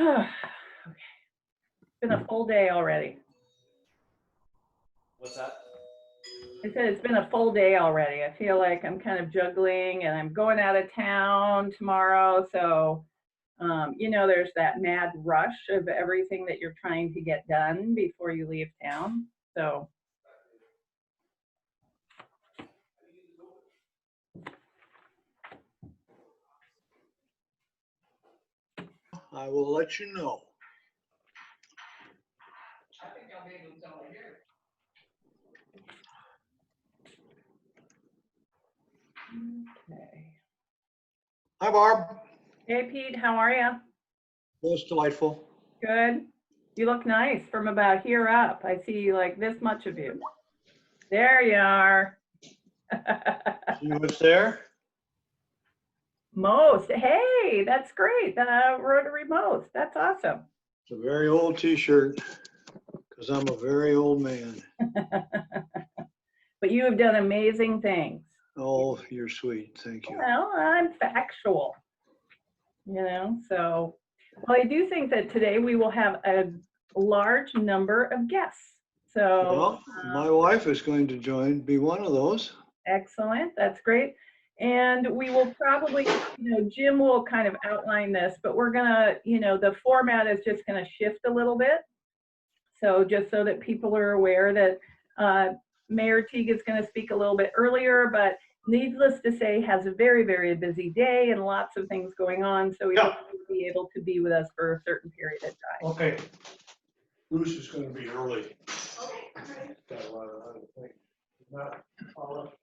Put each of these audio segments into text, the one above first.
Okay. It's been a full day already. What's that? I said it's been a full day already. I feel like I'm kind of juggling and I'm going out of town tomorrow. So, you know, there's that mad rush of everything that you're trying to get done before you leave town. So. I will let you know. I think I'll be able to tell here. Okay. Hi, Barb. Hey, Pete, how are you? That's delightful. Good. You look nice from about here up. I see like this much of you. There you are. See what's there? Most. Hey, that's great. Rotary Most. That's awesome. It's a very old t-shirt because I'm a very old man. But you have done amazing things. Oh, you're sweet. Thank you. Well, I'm factual, you know, so. Well, I do think that today we will have a large number of guests. So. Well, my wife is going to be one of those. Excellent. That's great. And we will probably, you know, Jim will kind of outline this, but we're going to, you know, the format is just going to shift a little bit. So just so that people are aware that Mayor Teague is going to speak a little bit earlier, but needless to say, has a very, very busy day and lots of things going on. So he will be able to be with us for a certain period of time. Okay. Bruce is going to be early. Okay. Got a lot of other things. Not all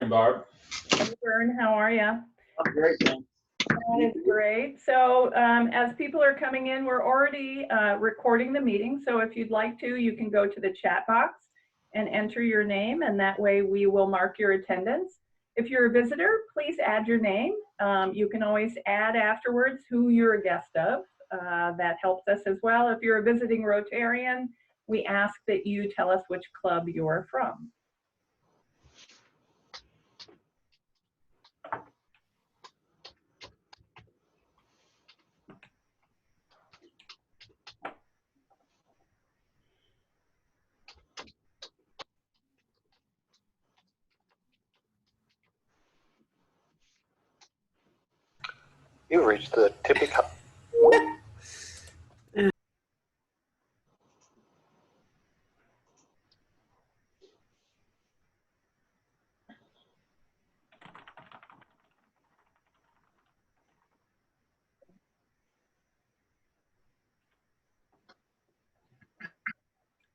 Barb. Hey, Vern, how are you? I'm great, man. That is great. So as people are coming in, we're already recording the meeting. So if you'd like to, you can go to the chat box and enter your name, and that way we will mark your attendance. If you're a visitor, please add your name. You can always add afterwards who you're a guest of. That helps us as well. If you're a visiting Rotarian, we ask that you tell us which club you're from. You reached the tipping point.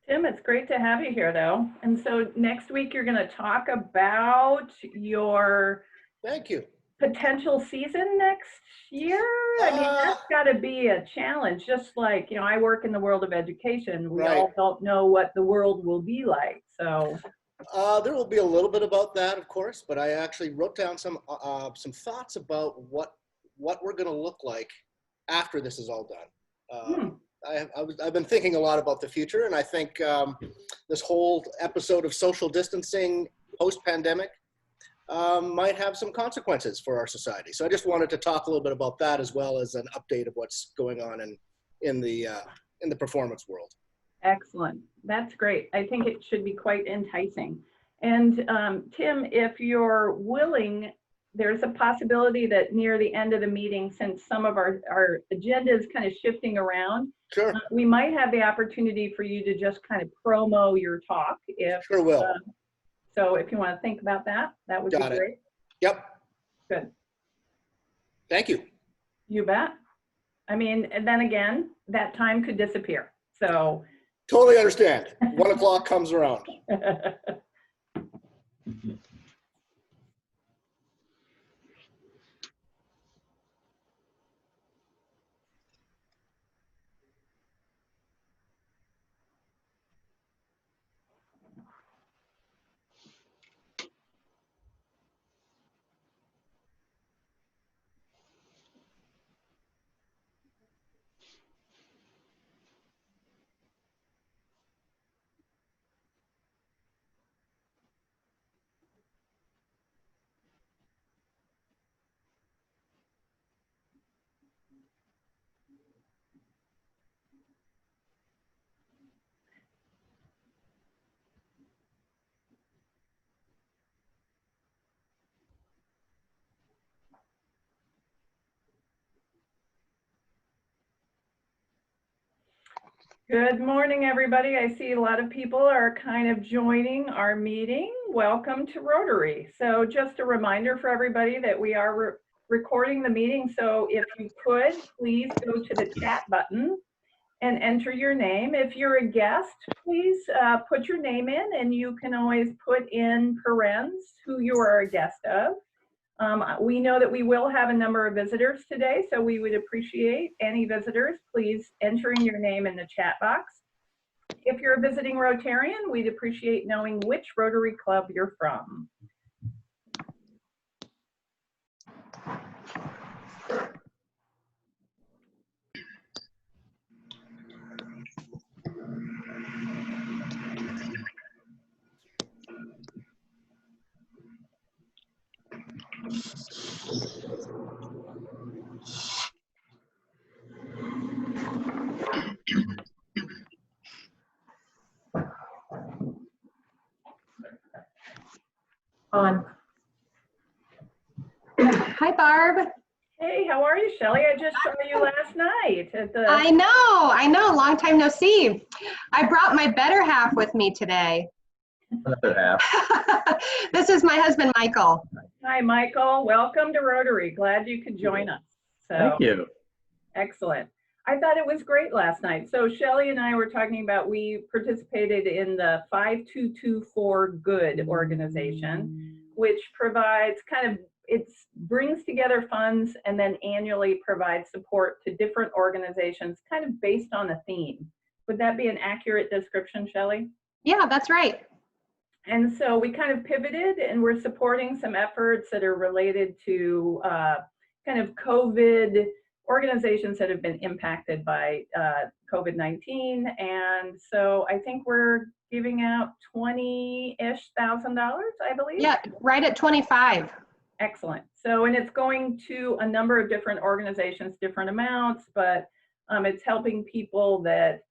Tim, it's great to have you here though. And so next week you're going to talk about your Thank you. potential season next year. I mean, that's got to be a challenge. Just like, you know, I work in the world of education. We all don't know what the world will be like. So there will be a little bit about that, of course, but I actually wrote down some thoughts about what we're going to look like after this is all done. I've been thinking a lot about the future, and I think this whole episode of social distancing post-pandemic might have some consequences for our society. So I just wanted to talk a little bit about that, as well as an update of what's going on in the performance world. Excellent. That's great. I think it should be quite enticing. And Tim, if you're willing, there's a possibility that near the end of the meeting, since some of our agenda is kind of shifting around, sure, we might have the opportunity for you to just kind of promo your talk. Sure will. So if you want to think about that, that would be great. Yep. Good. Thank you. You bet. I mean, and then again, that time could disappear. So totally understand. 1 o'clock comes around. Good morning, everybody. I see a lot of people are kind of joining our meeting. Welcome to Rotary. So just a reminder for everybody that we are recording the meeting. So if you could, please go to the chat button and enter your name. If you're a guest, please put your name in, and you can always put in parens who you are a guest of. We know that we will have a number of visitors today, so we would appreciate any visitors, please entering your name in the chat box. If you're a visiting Rotarian, we'd appreciate knowing which Rotary Club you're from. On. Hi, Barb. Hey, how are you, Shelley? I just saw you last night at the... I know. Long time no see. I brought my better half with me today. Better half. This is my husband, Michael. Hi, Michael. Welcome to Rotary. Glad you could join us. So, Thank you. excellent. I thought it was great last night. So Shelley and I were talking about, we participated in the 5224 Good organization, which provides it brings together funds and then annually provides support to different organizations kind of based on a theme. Would that be an accurate description, Shelley? Yeah, that's right. And so we kind of pivoted, and we're supporting some efforts that are related to kind of COVID, organizations that have been impacted by COVID-19. And so I think we're giving out $20,000-ish, I believe. Yeah, right at 25. Excellent. So, and it's going to a number of different organizations, different amounts, but it's helping people that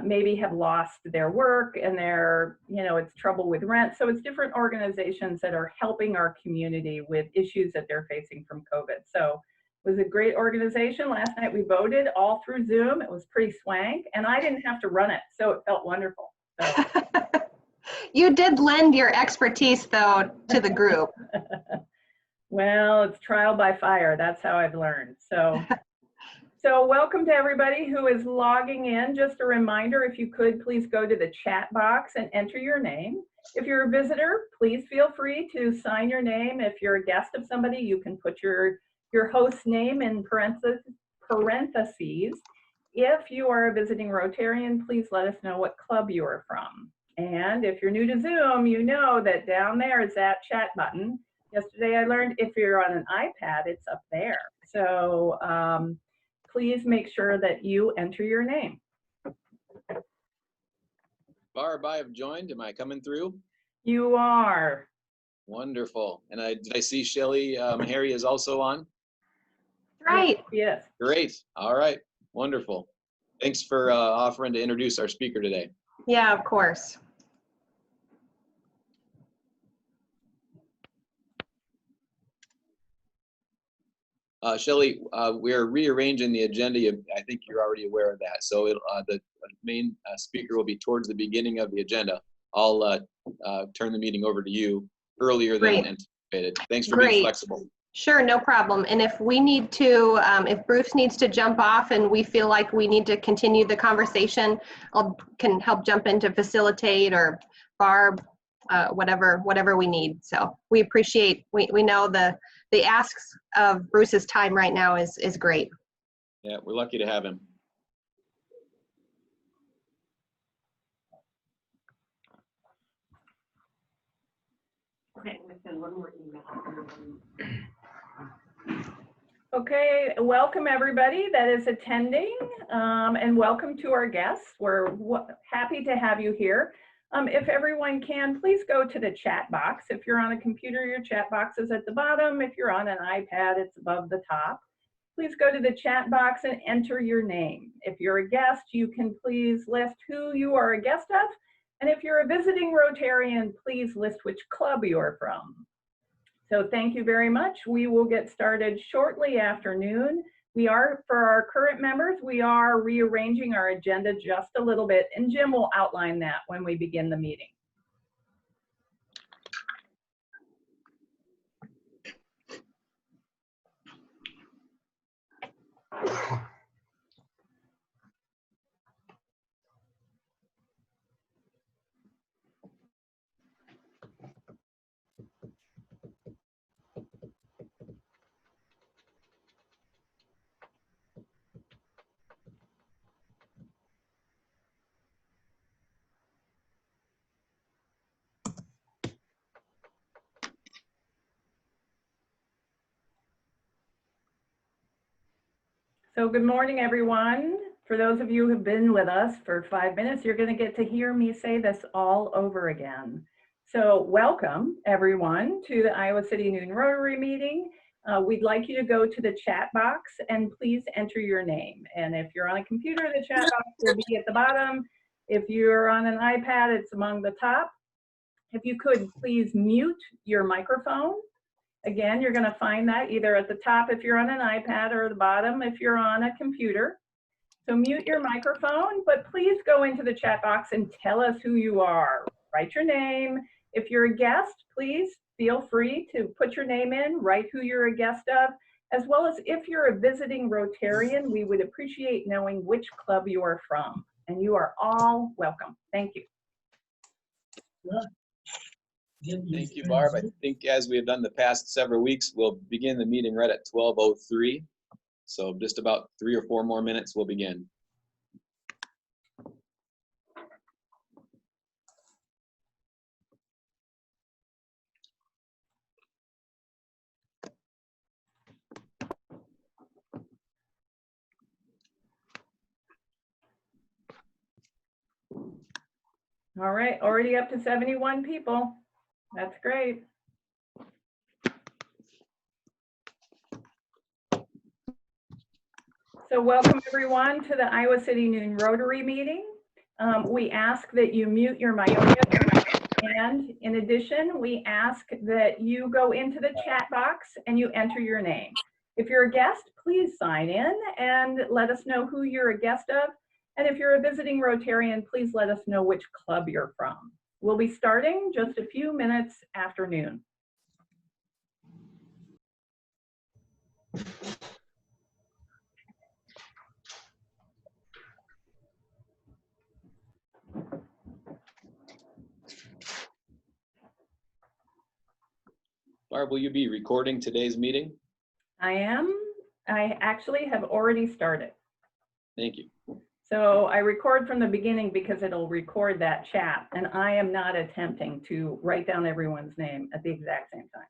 maybe have lost their work and it's trouble with rent. So it's different organizations that are helping our community with issues that they're facing from COVID. So it was a great organization. Last night we voted all through Zoom. It was pretty swank, and I didn't have to run it, so it felt wonderful. So. You did lend your expertise, though, to the group. Well, it's trial by fire. That's how I've learned. So welcome to everybody who is logging in. Just a reminder, if you could, please go to the chat box and enter your name. If you're a visitor, please feel free to sign your name. If you're a guest of somebody, you can put your host name in parentheses. If you are a visiting Rotarian, please let us know what club you are from. And if you're new to Zoom, you know that down there is that chat button. Yesterday I learned if you're on an iPad, it's up there. So please make sure that you enter your name. Barb, I have joined. Am I coming through? You are. Wonderful. And did I see Shelley Harry is also on? Right. Yes. Great. All right. Wonderful. Thanks for offering to introduce our speaker today. Yeah, of course. Shelley, we're rearranging the agenda. I think you're already aware of that. So the main speaker will be towards the beginning of the agenda. I'll turn the meeting over to you earlier than anticipated. Thanks for being flexible. Sure, no problem. And if we need to, if Bruce needs to jump off and we feel like we need to continue the conversation, can help jump in to facilitate, or Barb, whatever we need. So we appreciate, we know the asks of Bruce's time right now is great. Yeah, we're lucky to have him. Okay, I'm gonna send one more email. Okay, welcome everybody that is attending, and welcome to our guests. We're happy to have you here. If everyone can, please go to the chat box. If you're on a computer, your chat box is at the bottom. If you're on an iPad, it's above the top. Please go to the chat box and enter your name. If you're a guest, you can please list who you are a guest of. And if you're a visiting Rotarian, please list which club you are from. So thank you very much. We will get started shortly after noon. For our current members, we are rearranging our agenda just a little bit, and Jim will outline that when we begin the meeting. So good morning, everyone. For those of you who have been with us for 5 minutes, you're going to get to hear me say this all over again. So welcome, everyone, to the Iowa City Noon Rotary meeting. We'd like you to go to the chat box and please enter your name. And if you're on a computer, the chat box will be at the bottom. If you're on an iPad, it's among the top. If you could please mute your microphone. Again, you're going to find that either at the top if you're on an iPad or the bottom if you're on a computer. So mute your microphone, but please go into the chat box and tell us who you are. Write your name. If you're a guest, please feel free to put your name in, write who you're a guest of, as well as if you're a visiting Rotarian, we would appreciate knowing which club you are from. And you are all welcome. Thank you. Thank you, Barb. I think as we have done the past several weeks, we'll begin the meeting right at 12:03. So just about 3 or 4 more minutes, we'll begin. All right, already up to 71 people. That's great. So welcome everyone to the Iowa City Noon Rotary meeting. We ask that you mute your mic, and in addition, we ask that you go into the chat box and you enter your name. If you're a guest, please sign in and let us know who you're a guest of. And if you're a visiting Rotarian, please let us know which club you're from. We'll be starting just a few minutes after noon. Barb, will you be recording today's meeting? I am. I actually have already started. Thank you. So I record from the beginning because it'll record that chat, and I am not attempting to write down everyone's name at the exact same time.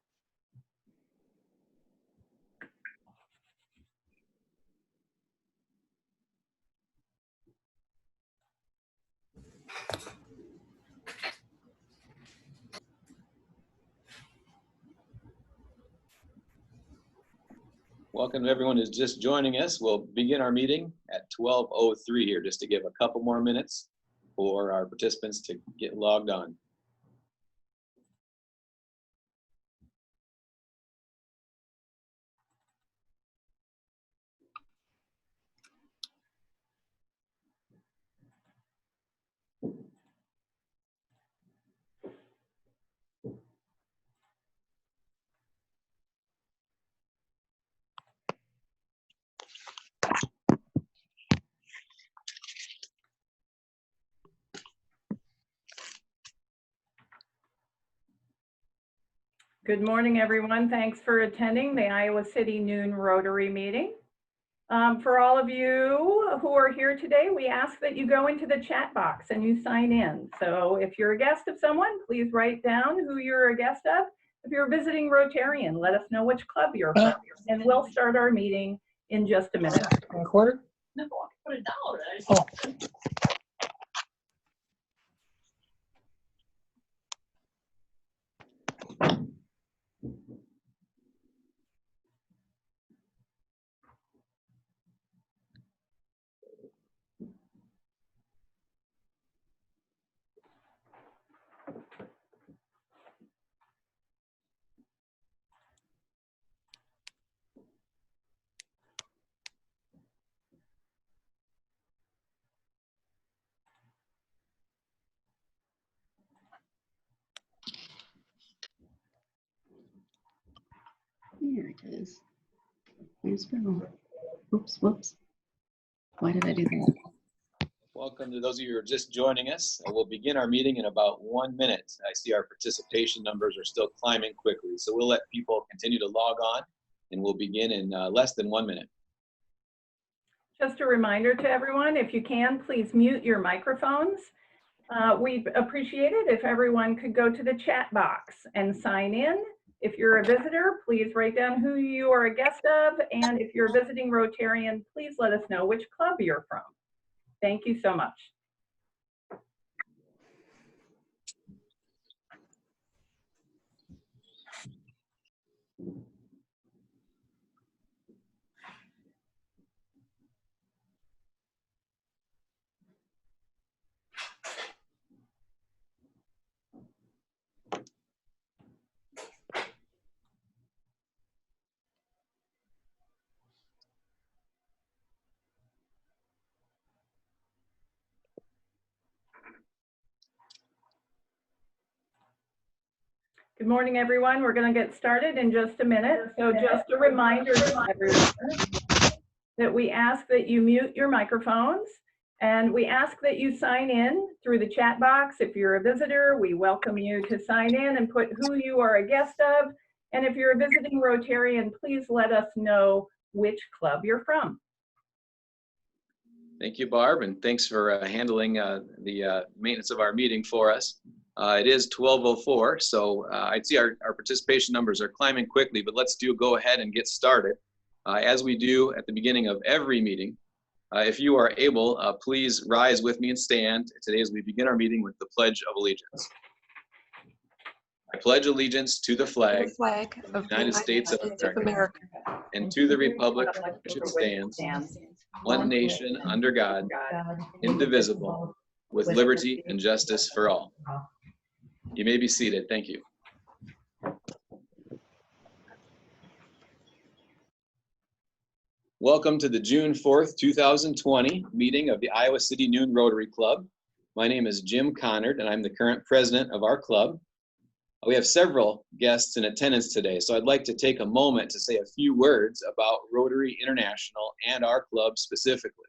Welcome to everyone who's just joining us. We'll begin our meeting at 12:03 here, just to give a couple more minutes for our participants to get logged on. Good morning, everyone. Thanks for attending the Iowa City Noon Rotary meeting. For all of you who are here today, we ask that you go into the chat box and you sign in. So if you're a guest of someone, please write down who you're a guest of. If you're a visiting Rotarian, let us know which club you're from. And we'll start our meeting in just a minute. Recorder? No, I put it down. Oh. it is. There's Bill. Oops, whoops. Why did I do that? Welcome to those of you who are just joining us. We'll begin our meeting in about 1 minute. I see our participation numbers are still climbing quickly, so we'll let people continue to log on, and we'll begin in less than 1 minute. Just a reminder to everyone, if you can, please mute your microphones. We'd appreciate it if everyone could go to the chat box and sign in. If you're a visitor, please write down who you are a guest of. And if you're a visiting Rotarian, please let us know which club you're from. Thank you so much. Good morning, everyone. We're going to get started in just a minute. So just a reminder to everyone that we ask that you mute your microphones, and we ask that you sign in through the chat box. If you're a visitor, we welcome you to sign in and put who you are a guest of. And if you're a visiting Rotarian, please let us know which club you're from. Thank you, Barb, and thanks for handling the maintenance of our meeting for us. It is 12:04, so I'd see our participation numbers are climbing quickly, but let's go ahead and get started. As we do at the beginning of every meeting, if you are able, please rise with me and stand today as we begin our meeting with the Pledge of Allegiance. I pledge allegiance to the flag of the United States of America and to the republic for which it stands, one nation under God, indivisible, with liberty and justice for all. You may be seated. Thank you. Welcome to the June 4th, 2020 meeting of the Iowa City Noon Rotary Club. My name is Jim Connard, and I'm the current president of our club. We have several guests in attendance today, so I'd like to take a moment to say a few words about Rotary International and our club specifically.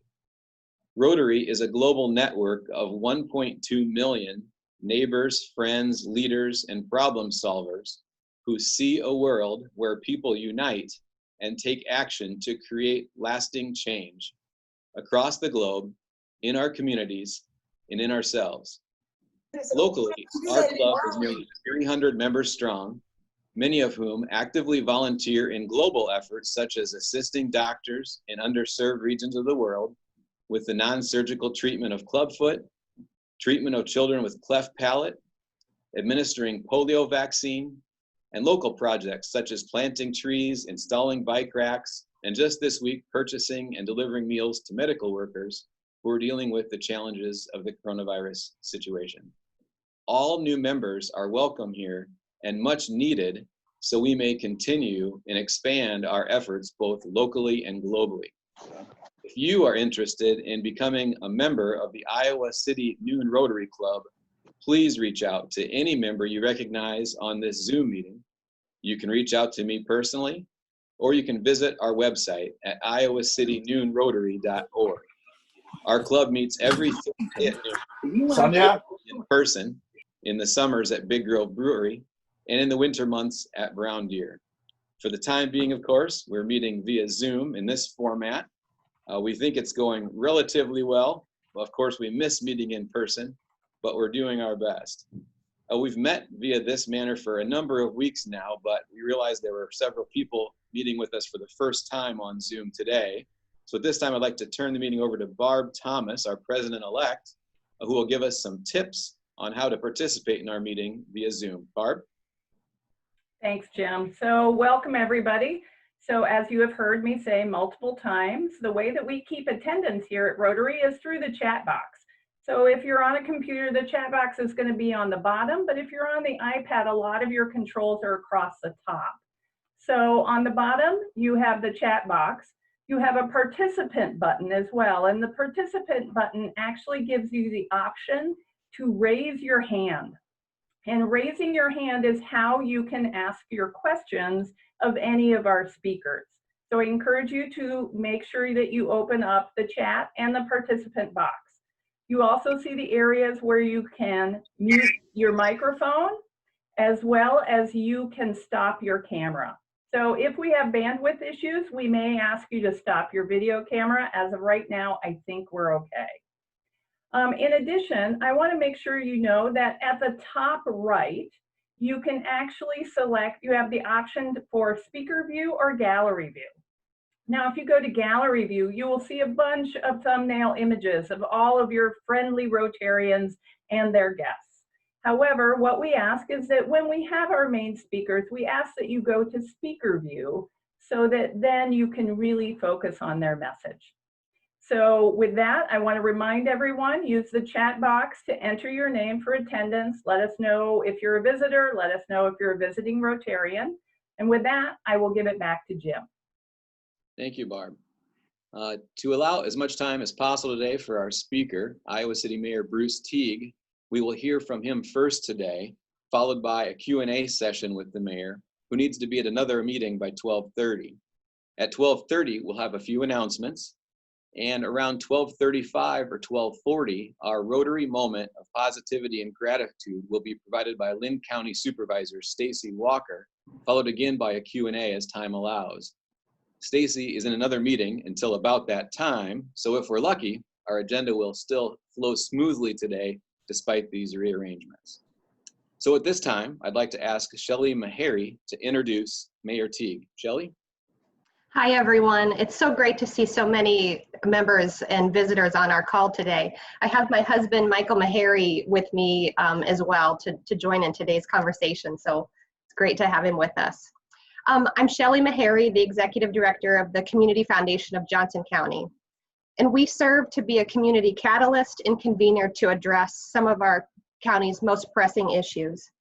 Rotary is a global network of 1.2 million neighbors, friends, leaders, and problem solvers who see a world where people unite and take action to create lasting change across the globe, in our communities, and in ourselves. Locally, our club is nearly 300 members strong, many of whom actively volunteer in global efforts such as assisting doctors in underserved regions of the world with the non-surgical treatment of clubfoot, treatment of children with cleft palate, administering polio vaccine, and local projects such as planting trees, installing bike racks, and just this week, purchasing and delivering meals to medical workers who are dealing with the challenges of the coronavirus situation. All new members are welcome here and much needed so we may continue and expand our efforts both locally and globally. If you are interested in becoming a member of the Iowa City Noon Rotary Club, please reach out to any member you recognize on this Zoom meeting. You can reach out to me personally, or you can visit our website at iowacitynooNrotary.org. Our club meets every Thursday at noon in person, in the summers at Big Grove Brewery, and in the winter months at Brown Deer. For the time being, of course, we're meeting via Zoom in this format. We think it's going relatively well. Of course, we miss meeting in person, but we're doing our best. We've met via this manner for a number of weeks now, but we realized there were several people meeting with us for the first time on Zoom today. So at this time, I'd like to turn the meeting over to Barb Thomas, our president-elect, who will give us some tips on how to participate in our meeting via Zoom. Barb? Thanks, Jim. So welcome, everybody. So as you have heard me say multiple times, the way that we keep attendance here at Rotary is through the chat box. So if you're on a computer, the chat box is going to be on the bottom, but if you're on the iPad, a lot of your controls are across the top. So on the bottom, you have the chat box. You have a participant button as well, and the participant button actually gives you the option to raise your hand. And raising your hand is how you can ask your questions of any of our speakers. So I encourage you to make sure that you open up the chat and the participant box. You also see the areas where you can mute your microphone, as well as you can stop your camera. So if we have bandwidth issues, we may ask you to stop your video camera. As of right now, I think we're okay. In addition, I want to make sure you know that at the top right, you can actually select, you have the option for speaker view or gallery view. Now, if you go to gallery view, you will see a bunch of thumbnail images of all of your friendly Rotarians and their guests. However, what we ask is that when we have our main speakers, we ask that you go to speaker view so that then you can really focus on their message. So with that, I want to remind everyone, use the chat box to enter your name for attendance. Let us know if you're a visitor. Let us know if you're a visiting Rotarian. And with that, I will give it back to Jim. Thank you, Barb. To allow as much time as possible today for our speaker, Iowa City Mayor Bruce Teague, we will hear from him first today, followed by a Q&A session with the mayor, who needs to be at another meeting by 12:30. At 12:30, we'll have a few announcements, and around 12:35 or 12:40, our Rotary moment of positivity and gratitude will be provided by Linn County Supervisor Stacey Walker, followed again by a Q&A as time allows. Stacey is in another meeting until about that time, so if we're lucky, our agenda will still flow smoothly today despite these rearrangements. So at this time, I'd like to ask Shelley Meharry to introduce Mayor Teague. Shelley? Hi, everyone. It's so great to see so many members and visitors on our call today. I have my husband, Michael Meharry, with me as well to join in today's conversation, so it's great to have him with us. I'm Shelley Meharry, the Executive Director of the Community Foundation of Johnson County, and we serve to be a community catalyst and convener to address some of our county's most pressing issues.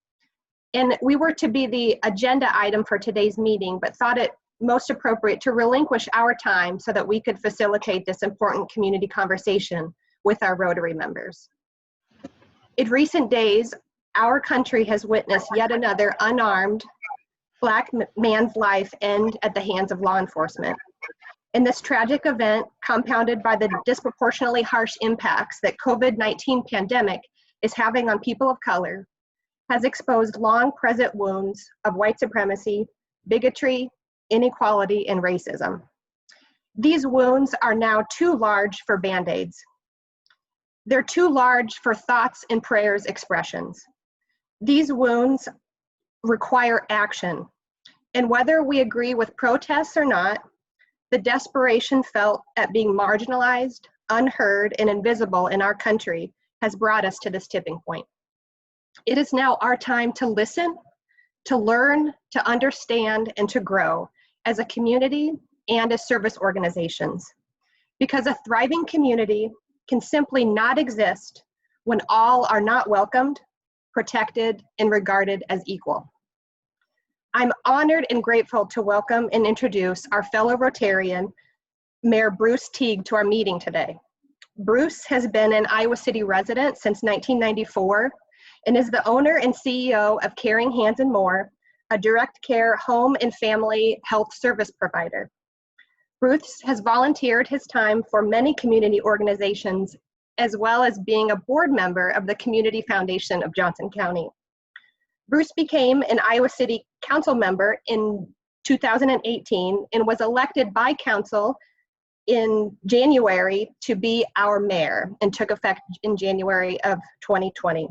And we were to be the agenda item for today's meeting, but thought it most appropriate to relinquish our time so that we could facilitate this important community conversation with our Rotary members. In recent days, our country has witnessed yet another unarmed Black man's life end at the hands of law enforcement. And this tragic event, compounded by the disproportionately harsh impacts that COVID-19 pandemic is having on people of color, has exposed long present wounds of white supremacy, bigotry, inequality, and racism. These wounds are now too large for Band-Aids. They're too large for thoughts and prayers expressions. These wounds require action. And whether we agree with protests or not, the desperation felt at being marginalized, unheard, and invisible in our country has brought us to this tipping point. It is now our time to listen, to learn, to understand, and to grow as a community and as service organizations. Because a thriving community can simply not exist when all are not welcomed, protected, and regarded as equal. I'm honored and grateful to welcome and introduce our fellow Rotarian, Mayor Bruce Teague, to our meeting today. Bruce has been an Iowa City resident since 1994 and is the owner and CEO of Caring Hands and More, a direct care home and family health service provider. Bruce has volunteered his time for many community organizations, as well as being a board member of the Community Foundation of Johnson County. Bruce became an Iowa City Council member in 2018 and was elected by council in January to be our mayor and took effect in January of 2020.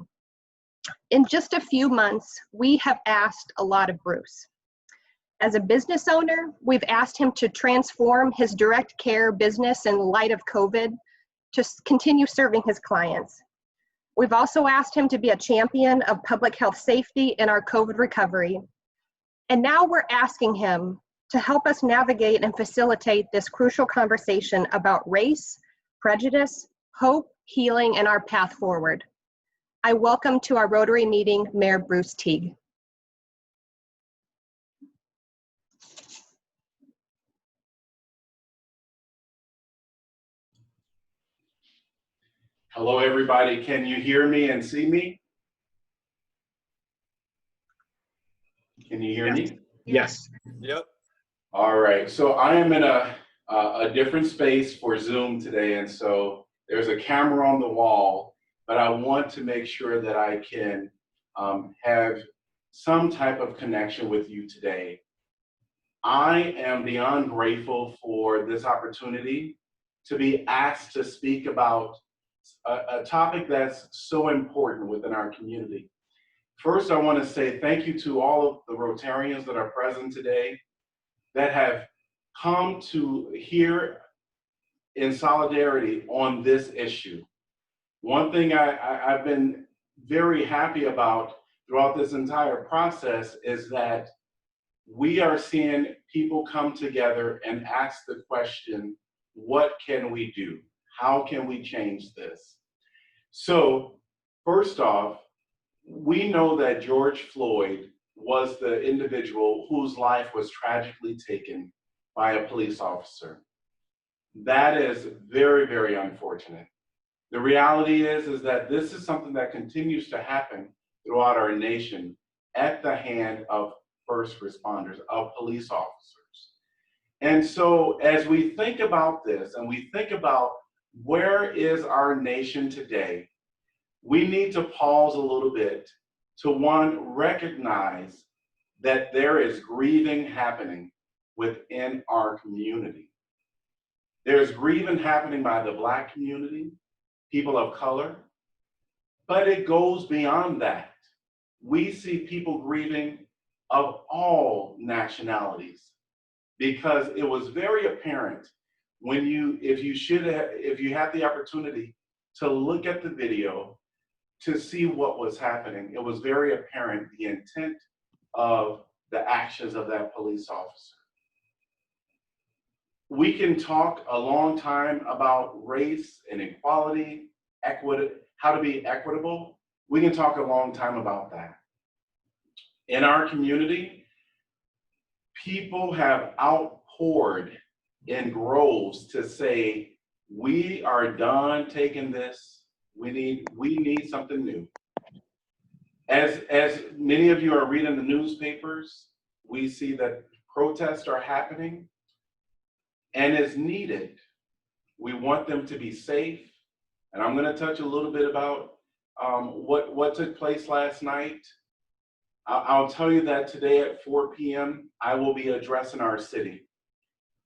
In just a few months, we have asked a lot of Bruce. As a business owner, we've asked him to transform his direct care business in light of COVID to continue serving his clients. We've also asked him to be a champion of public health safety in our COVID recovery. And now we're asking him to help us navigate and facilitate this crucial conversation about race, prejudice, hope, healing, and our path forward. I welcome to our Rotary meeting, Mayor Bruce Teague. Hello, everybody. Can you hear me and see me? Can you hear me? Yes. Yep. All right, so I am in a different space for Zoom today, and so there's a camera on the wall, but I want to make sure that I can have some type of connection with you today. I am beyond grateful for this opportunity to be asked to speak about a topic that's so important within our community. First, I want to say thank you to all of the Rotarians that are present today that have come to here in solidarity on this issue. One thing I've been very happy about throughout this entire process is that we are seeing people come together and ask the question, what can we do? How can we change this? So first off, we know that George Floyd was the individual whose life was tragically taken by a police officer. That is very, very unfortunate. The reality is that this is something that continues to happen throughout our nation at the hand of first responders, of police officers. And so as we think about this and we think about where is our nation today, we need to pause a little bit to, one, recognize that there is grieving happening within our community. There's grieving happening by the Black community, people of color, but it goes beyond that. We see people grieving of all nationalities because it was very apparent when if you had the opportunity to look at the video to see what was happening, it was very apparent the intent of the actions of that police officer. We can talk a long time about race and equality, how to be equitable. We can talk a long time about that. In our community, people have outpoured in groves to say, we are done taking this. We need something new. As many of you are reading the newspapers, we see that protests are happening and it's needed. We want them to be safe. And I'm gonna touch a little bit about what took place last night. I'll tell you that today at 4 p.m., I will be addressing our city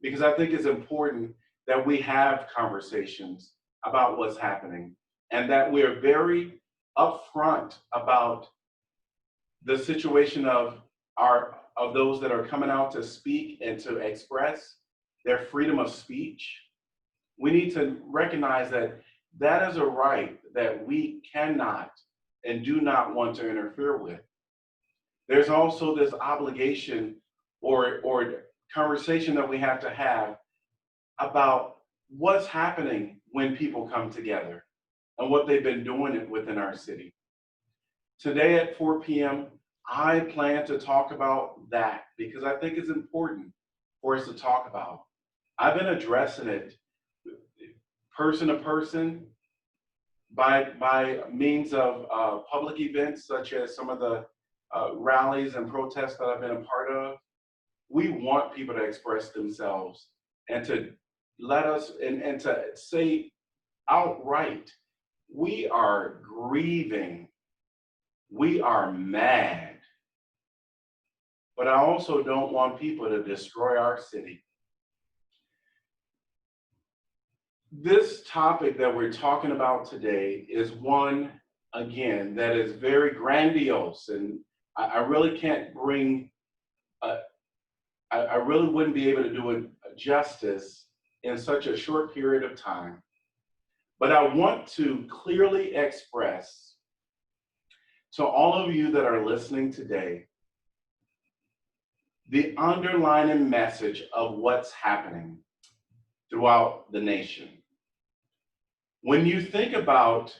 because I think it's important that we have conversations about what's happening and that we're very upfront about the situation of those that are coming out to speak and to express their freedom of speech. We need to recognize that that is a right that we cannot and do not want to interfere with. There's also this obligation or conversation that we have to have about what's happening when people come together and what they've been doing within our city. Today at 4 p.m., I plan to talk about that because I think it's important for us to talk about. I've been addressing it person to person by means of public events such as some of the rallies and protests that I've been a part of. We want people to express themselves and to let us and to say outright, we are grieving, we are mad, but I also don't want people to destroy our city. This topic that we're talking about today is one, again, that is very grandiose, and I really can't bring, I really wouldn't be able to do it justice in such a short period of time. But I want to clearly express to all of you that are listening today, the underlying message of what's happening throughout the nation. When you think about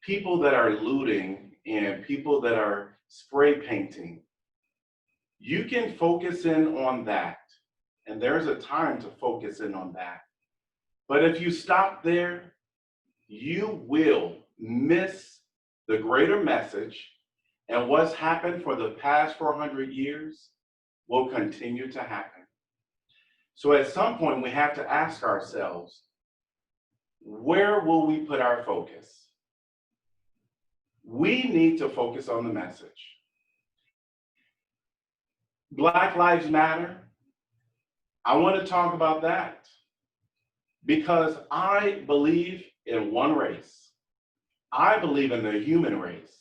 people that are looting and people that are spray painting, you can focus in on that. And there's a time to focus in on that. But if you stop there, you will miss the greater message And what's happened for the past 400 years will continue to happen. So at some point, we have to ask ourselves, where will we put our focus? We need to focus on the message. Black Lives Matter. I want to talk about that because I believe in one race. I believe in the human race.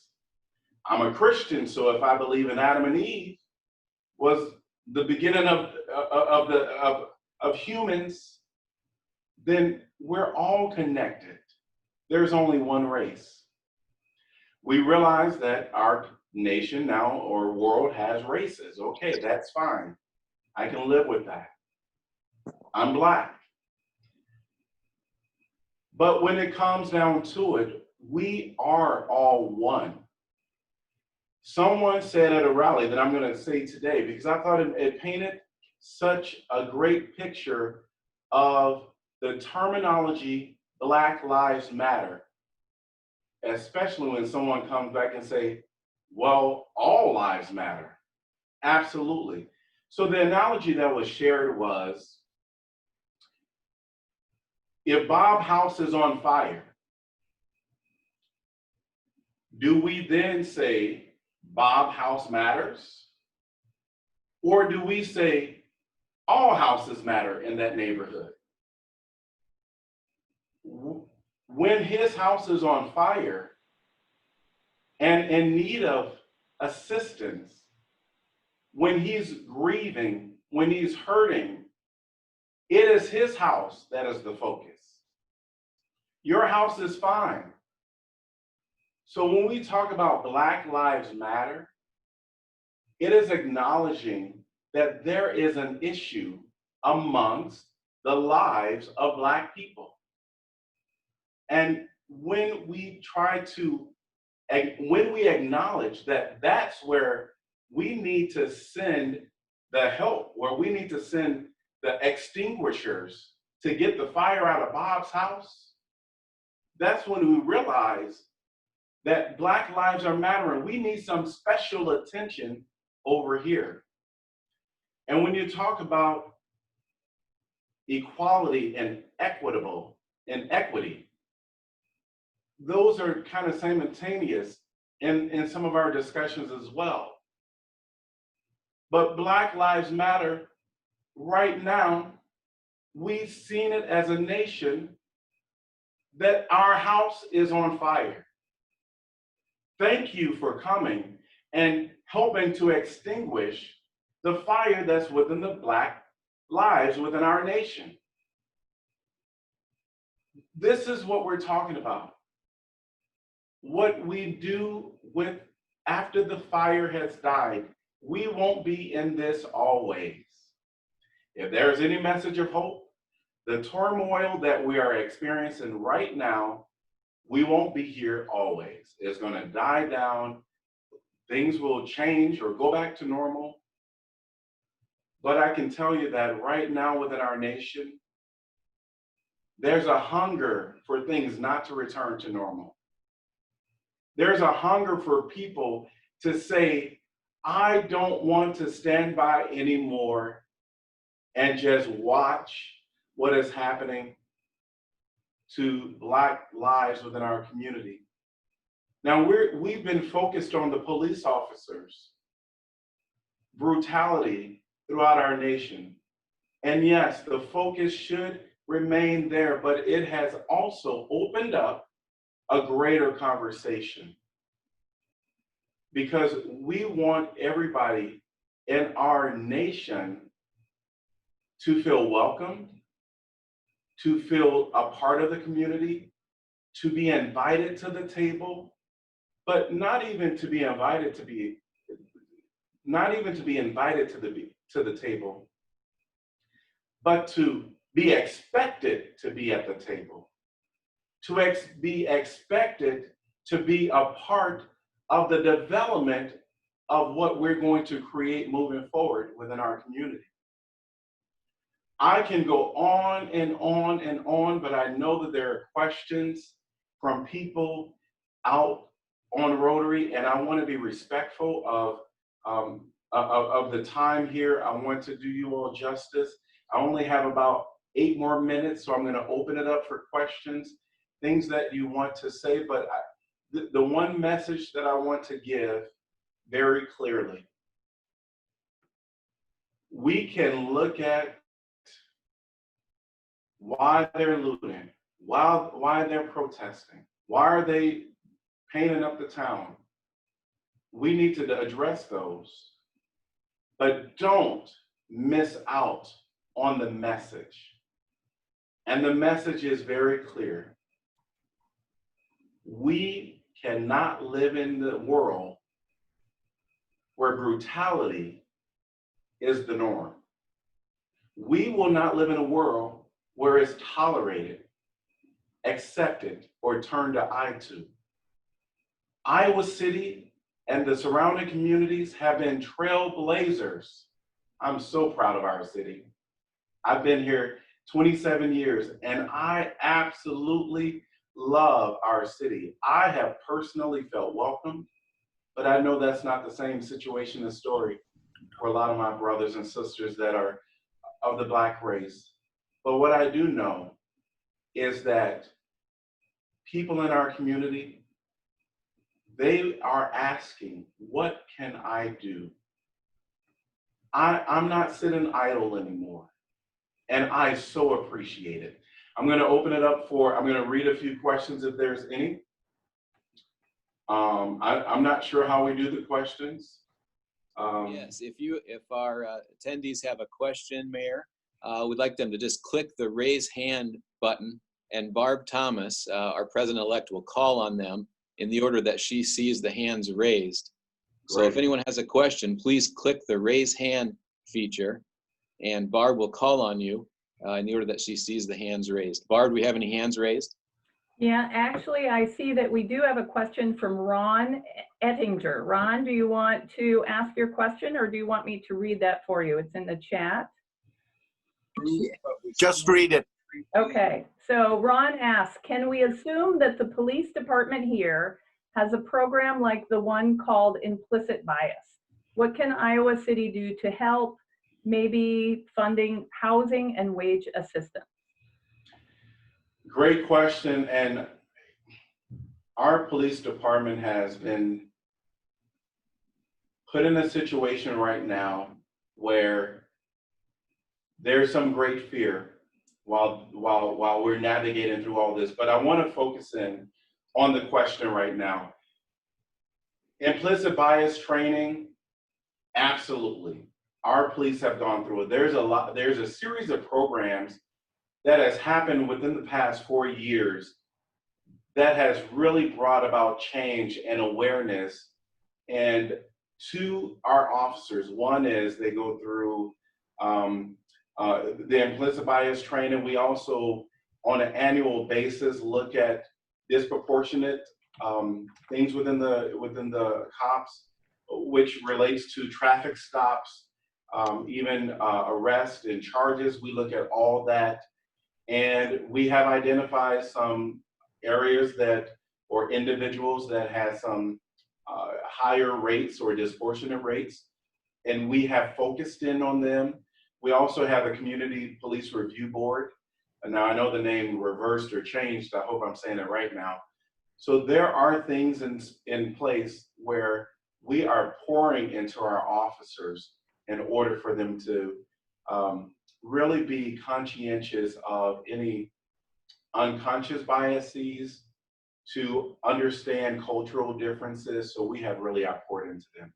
I'm a Christian, so if I believe in Adam and Eve was the beginning of humans, then we're all connected. There's only one race. We realize that our nation now or world has races. Okay, that's fine. I can live with that. I'm Black. But when it comes down to it, we are all one. Someone said at a rally that I'm going to say today, because I thought it painted such a great picture of the terminology Black Lives Matter, especially when someone comes back and say, well, all lives matter. Absolutely. So the analogy that was shared was, if Bob's house is on fire, do we then say Bob's house matters? Or do we say all houses matter in that neighborhood? When his house is on fire and in need of assistance, when he's grieving, when he's hurting, it is his house that is the focus. Your house is fine. So when we talk about Black Lives Matter, it is acknowledging that there is an issue amongst the lives of Black people. And when we acknowledge that that's where we need to send the help, where we need to send the extinguishers to get the fire out of Bob's house, that's when we realize that Black lives are mattering. We need some special attention over here. And when you talk about equality and equity, those are kind of simultaneous in some of our discussions as well. But Black Lives Matter, right now, we've seen it as a nation that our house is on fire. Thank you for coming and helping to extinguish the fire that's within the Black lives within our nation. This is what we're talking about. What we do with after the fire has died, we won't be in this always. If there's any message of hope, the turmoil that we are experiencing right now, we won't be here always. It's going to die down. Things will change or go back to normal. But I can tell you that right now within our nation, there's a hunger for things not to return to normal. There's a hunger for people to say, I don't want to stand by anymore and just watch what is happening to Black lives within our community. Now, we've been focused on the police officers, brutality throughout our nation. And yes, the focus should remain there, but it has also opened up a greater conversation, because we want everybody in our nation to feel welcomed, to feel a part of the community, to be invited to the table, but not even to be invited to the table, but to be expected to be at the table, to be expected to be a part of the development of what we're going to create moving forward within our community. I can go on and on and on, but I know that there are questions from people out on Rotary, and I want to be respectful of the time here. I want to do you all justice. I only have about 8 more minutes, so I'm going to open it up for questions, things that you want to say. But the one message that I want to give very clearly, we can look at why they're looting, why they're protesting, why are they painting up the town. We need to address those, but don't miss out on the message. And the message is very clear. We cannot live in the world where brutality is the norm. We will not live in a world where it's tolerated, accepted, or turned an eye to. Iowa City and the surrounding communities have been trailblazers. I'm so proud of our city. I've been here 27 years and I absolutely love our city. I have personally felt welcomed, but I know that's not the same situation and story for a lot of my brothers and sisters that are of the Black race. But what I do know is that people in our community, they are asking, what can I do? I'm not sitting idle anymore. And I so appreciate it. I'm going to open it up I'm going to read a few questions if there's any. I'm not sure how we do the questions. Yes, if our attendees have a question, Mayor, we'd like them to just click the raise hand button, and Barb Thomas, our president-elect, will call on them in the order that she sees the hands raised. So if anyone has a question, please click the raise hand feature, and Barb will call on you in the order that she sees the hands raised. Barb, do we have any hands raised? Yeah, actually, I see that we do have a question from Ron Ettinger. Ron, do you want to ask your question, or do you want me to read that for you? It's in the chat. Just read it. Okay, so Ron asks, can we assume that the police department here has a program like the one called implicit bias? What can Iowa City do to help, maybe funding housing and wage assistance? Great question. And our police department has been put in a situation right now where there's some great fear while we're navigating through all this. But I want to focus in on the question right now. Implicit bias training, absolutely. Our police have gone through it. There's a series of programs that has happened within the past 4 years that has really brought about change and awareness. And to our officers, one is they go through the implicit bias training. We also, on an annual basis, look at disproportionate things within the cops, which relates to traffic stops, even arrest and charges. We look at all that. And we have identified some areas or individuals that have some higher rates or disproportionate rates, and we have focused in on them. We also have a community police review board. And now I know the name reversed or changed. I hope I'm saying it right now. So there are things in place where we are pouring into our officers in order for them to really be conscientious of any unconscious biases, to understand cultural differences. So we have really poured into them.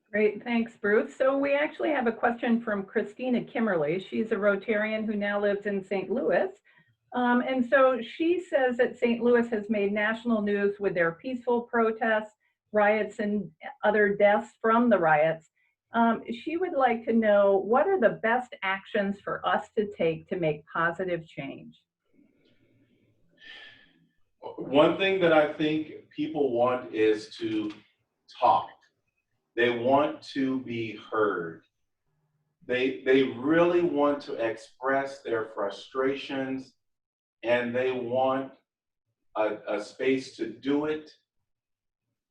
Great, thanks, Bruce. So we actually have a question from Christina Kimmerly. She's a Rotarian who now lives in St. Louis. And so she says that St. Louis has made national news with their peaceful protests, riots, and other deaths from the riots. She would like to know, what are the best actions for us to take to make positive change? One thing that I think people want is to talk. They want to be heard. They really want to express their frustrations, and they want a space to do it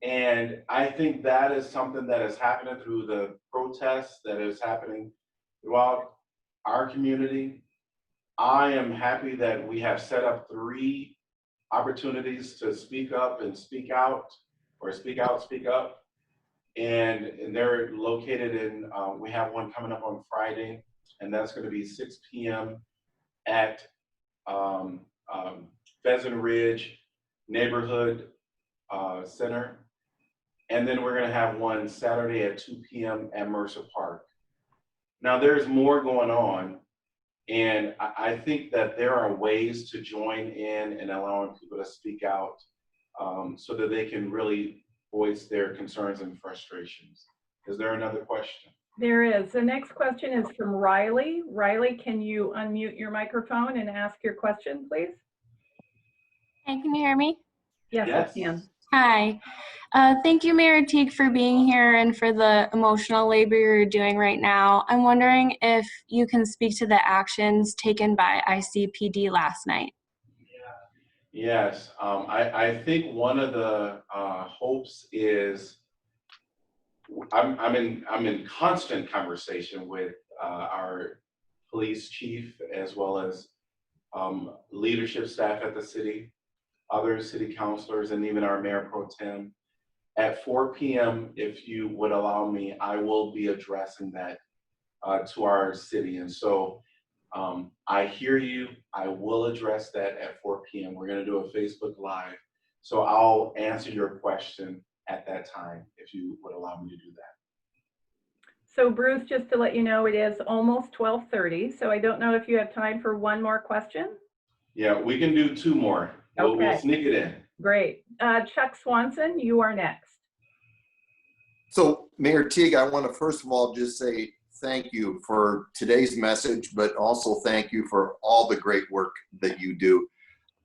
And I think that is something that is happening through the protests that is happening throughout our community. I am happy that we have set up 3 opportunities to speak up and speak out, or speak out, speak up. And they're located in, we have one coming up on Friday, and that's going to be 6 p.m. at Pheasant Ridge Neighborhood Center. And then we're going to have one Saturday at 2 p.m. at Mercer Park. Now, there's more going on, and I think that there are ways to join in and allowing people to speak out so that they can really voice their concerns and frustrations. Is there another question? There is. The next question is from Riley. Riley, can you unmute your microphone and ask your question, please? Hey, can you hear me? Yes, Yes. I can. Hi. Thank you, Mayor Teague, for being here and for the emotional labor you're doing right now. I'm wondering if you can speak to the actions taken by ICPD last night. Yes, I think one of the hopes is I'm in constant conversation with our police chief, as well as leadership staff at the city, other city councilors, and even our mayor pro tem. At 4 p.m., if you would allow me, I will be addressing that to our city. And so I hear you. I will address that at 4 p.m. We're going to do a Facebook Live. So I'll answer your question at that time, if you would allow me to do that. So Bruce, just to let you know, it is almost 12:30. So I don't know if you have time for one more question. Yeah, we can do 2 more. We'll sneak it in. Great. Chuck Swanson, you are next. So Mayor Teague, I want to first of all just say thank you for today's message, but also thank you for all the great work that you do.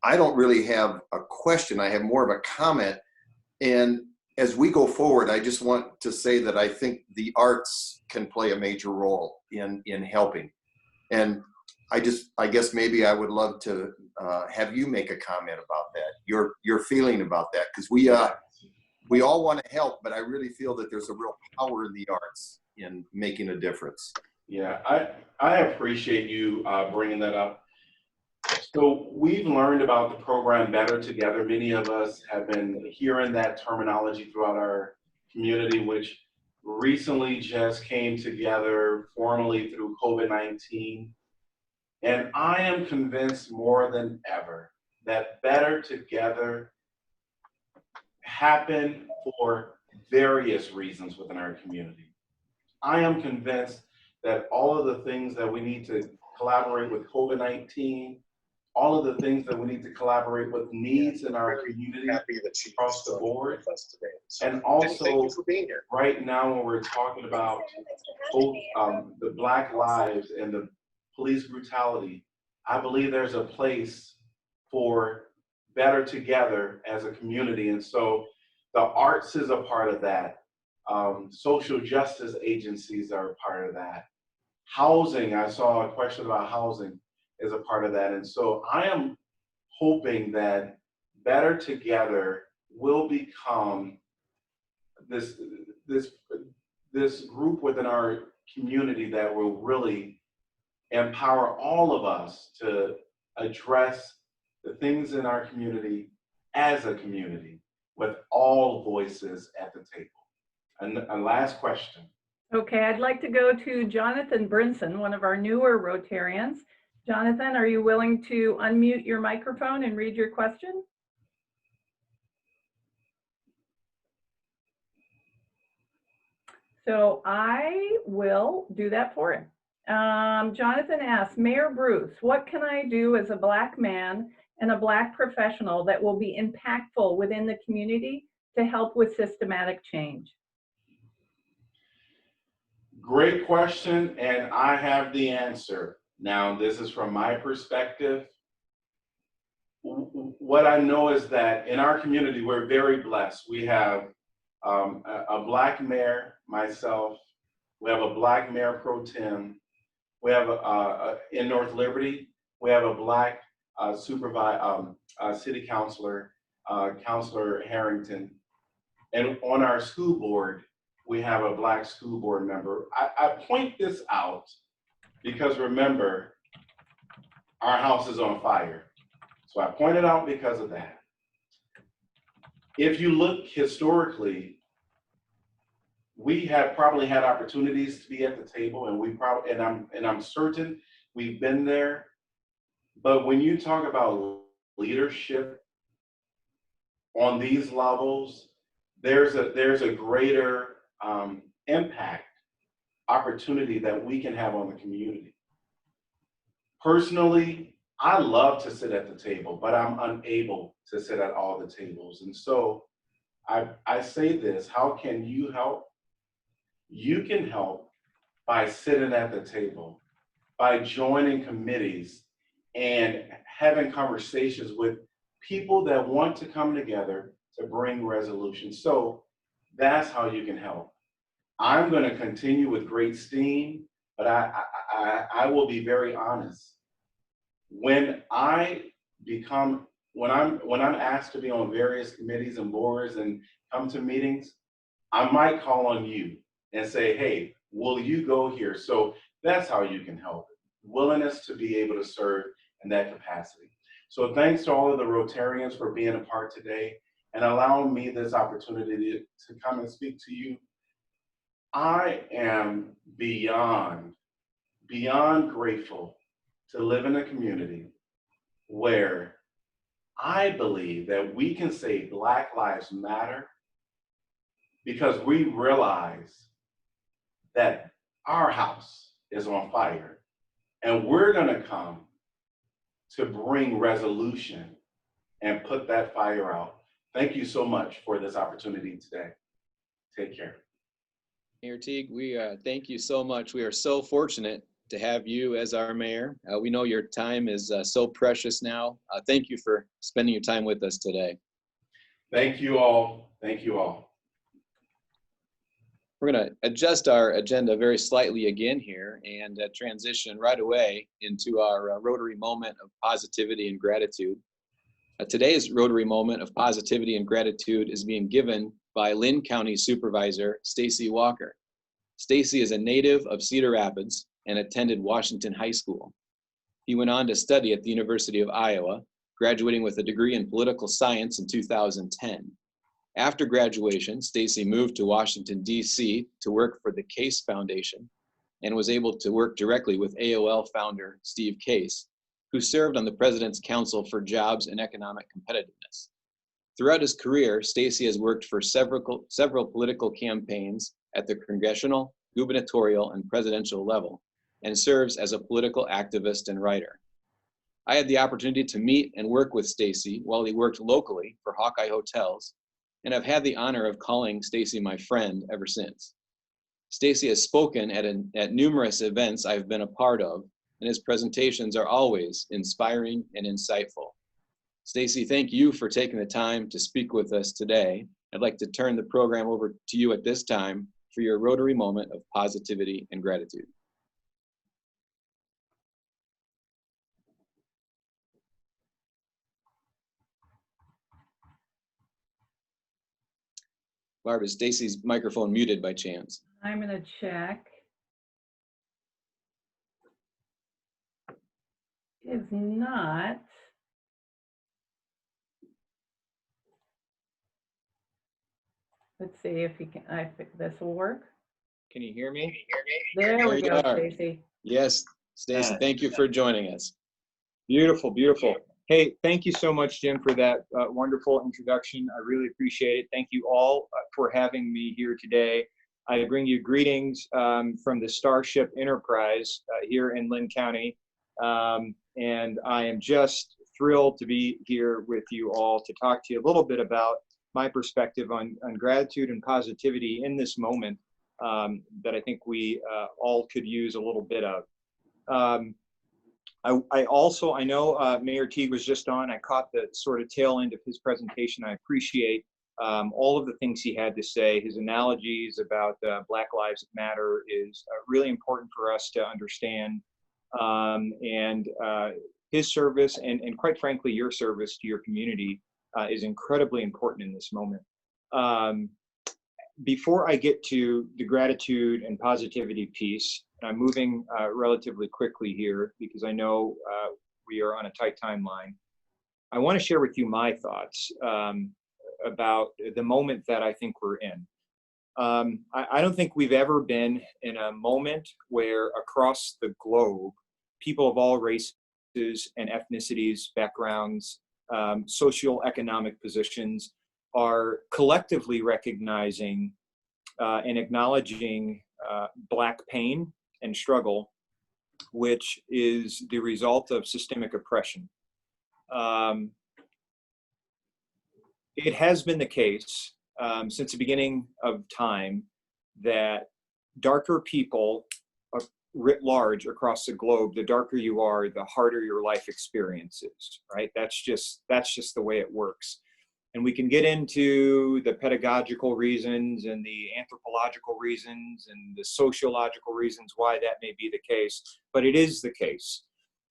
I don't really have a question. I have more of a comment. And as we go forward, I just want to say that I think the arts can play a major role in helping. And I guess maybe I would love to have you make a comment about that, your feeling about that, because we all want to help, but I really feel that there's a real power in the arts in making a difference. Yeah, I appreciate you bringing that up. So we've learned about the program Better Together. Many of us have been hearing that terminology throughout our community, which recently just came together formally through COVID-19. And I am convinced more than ever that Better Together happened for various reasons within our community. I am convinced that all of the things that we need to collaborate with COVID-19, all of the things that we need to collaborate with needs in our community across the board. And also, right now when we're talking about both the Black lives and the police brutality, I believe there's a place for Better Together as a community. And so the arts is a part of that. Social justice agencies are a part of that. Housing, I saw a question about housing, is a part of that. And so I am hoping that Better Together will become this group within our community that will really empower all of us to address the things in our community as a community, with all voices at the table. And a last question. Okay, I'd like to go to Jonathan Brinson, one of our newer Rotarians. Jonathan, are you willing to unmute your microphone and read your question? So I will do that for him. Jonathan asks, Mayor Bruce, what can I do as a Black man and a Black professional that will be impactful within the community to help with systematic change? Great question, and I have the answer. Now, this is from my perspective. What I know is that in our community, we're very blessed. We have a Black mayor, myself. We have a Black mayor pro tem. We have in North Liberty, we have a Black city councilor, Councilor Harrington. And on our school board, we have a Black school board member. I point this out because remember, our house is on fire. So I point it out because of that. If you look historically, we have probably had opportunities to be at the table, and we probably, and I'm certain we've been there. But when you talk about leadership on these levels, there's a greater impact opportunity that we can have on the community. Personally, I love to sit at the table, but I'm unable to sit at all the tables. And so I say this, how can you help? You can help by sitting at the table, by joining committees and having conversations with people that want to come together to bring resolutions. So that's how you can help. I'm going to continue with great steam, but I will be very honest. When I'm asked to be on various committees and boards and come to meetings, I might call on you and say, hey, will you go here? So that's how you can help. Willingness to be able to serve in that capacity. So thanks to all of the Rotarians for being a part today and allowing me this opportunity to come and speak to you. I am beyond grateful to live in a community where I believe that we can say Black Lives Matter because we realize that our house is on fire and we're gonna come to bring resolution and put that fire out. Thank you so much for this opportunity today. Take care. Mayor Teague, we thank you so much. We are so fortunate to have you as our mayor. We know your time is so precious now. Thank you for spending your time with us today. Thank you all. Thank you all. We're going to adjust our agenda very slightly again here and transition right away into our Rotary moment of positivity and gratitude. Today's Rotary moment of positivity and gratitude is being given by Linn County Supervisor Stacey Walker. Stacey is a native of Cedar Rapids and attended Washington High School. He went on to study at the University of Iowa, graduating with a degree in political science in 2010. After graduation, Stacey moved to Washington, D.C. to work for the Case Foundation and was able to work directly with AOL founder Steve Case, who served on the President's Council for Jobs and Economic Competitiveness. Throughout his career, Stacey has worked for several political campaigns at the congressional, gubernatorial, and presidential level, and serves as a political activist and writer. I had the opportunity to meet and work with Stacey while he worked locally for Hawkeye Hotels, and I've had the honor of calling Stacey my friend ever since. Stacey has spoken at numerous events I've been a part of, and his presentations are always inspiring and insightful. Stacey, thank you for taking the time to speak with us today. I'd like to turn the program over to you at this time for your Rotary moment of positivity and gratitude. Barb, is Stacey's microphone muted by chance? I'm gonna check. Is not. Let's see if he can, I think this will work. Can you hear me? There we you go, are. Stacey. Yes, Stacey, thank you for joining us. Beautiful, beautiful. Hey, thank you so much, Jim, for that wonderful introduction. I really appreciate it. Thank you all for having me here today. I bring you greetings from the Starship Enterprise here in Linn County. And I am just thrilled to be here with you all to talk to you a little bit about my perspective on gratitude and positivity in this moment that I think we all could use a little bit of. I know Mayor Teague was just on. I caught the sort of tail end of his presentation. I appreciate all of the things he had to say. His analogies about Black Lives Matter is really important for us to understand. His service and quite frankly, your service to your community is incredibly important in this moment. Before I get to the gratitude and positivity piece, and I'm moving relatively quickly here because I know we are on a tight timeline, I want to share with you my thoughts about the moment that I think we're in. I don't think we've ever been in a moment where across the globe, people of all races and ethnicities, backgrounds, socioeconomic positions are collectively recognizing and acknowledging Black pain and struggle, which is the result of systemic oppression. It has been the case since the beginning of time that darker people writ large across the globe, the darker you are, the harder your life experience is, right? That's just the way it works. And we can get into the pedagogical reasons and the anthropological reasons and the sociological reasons why that may be the case, but it is the case.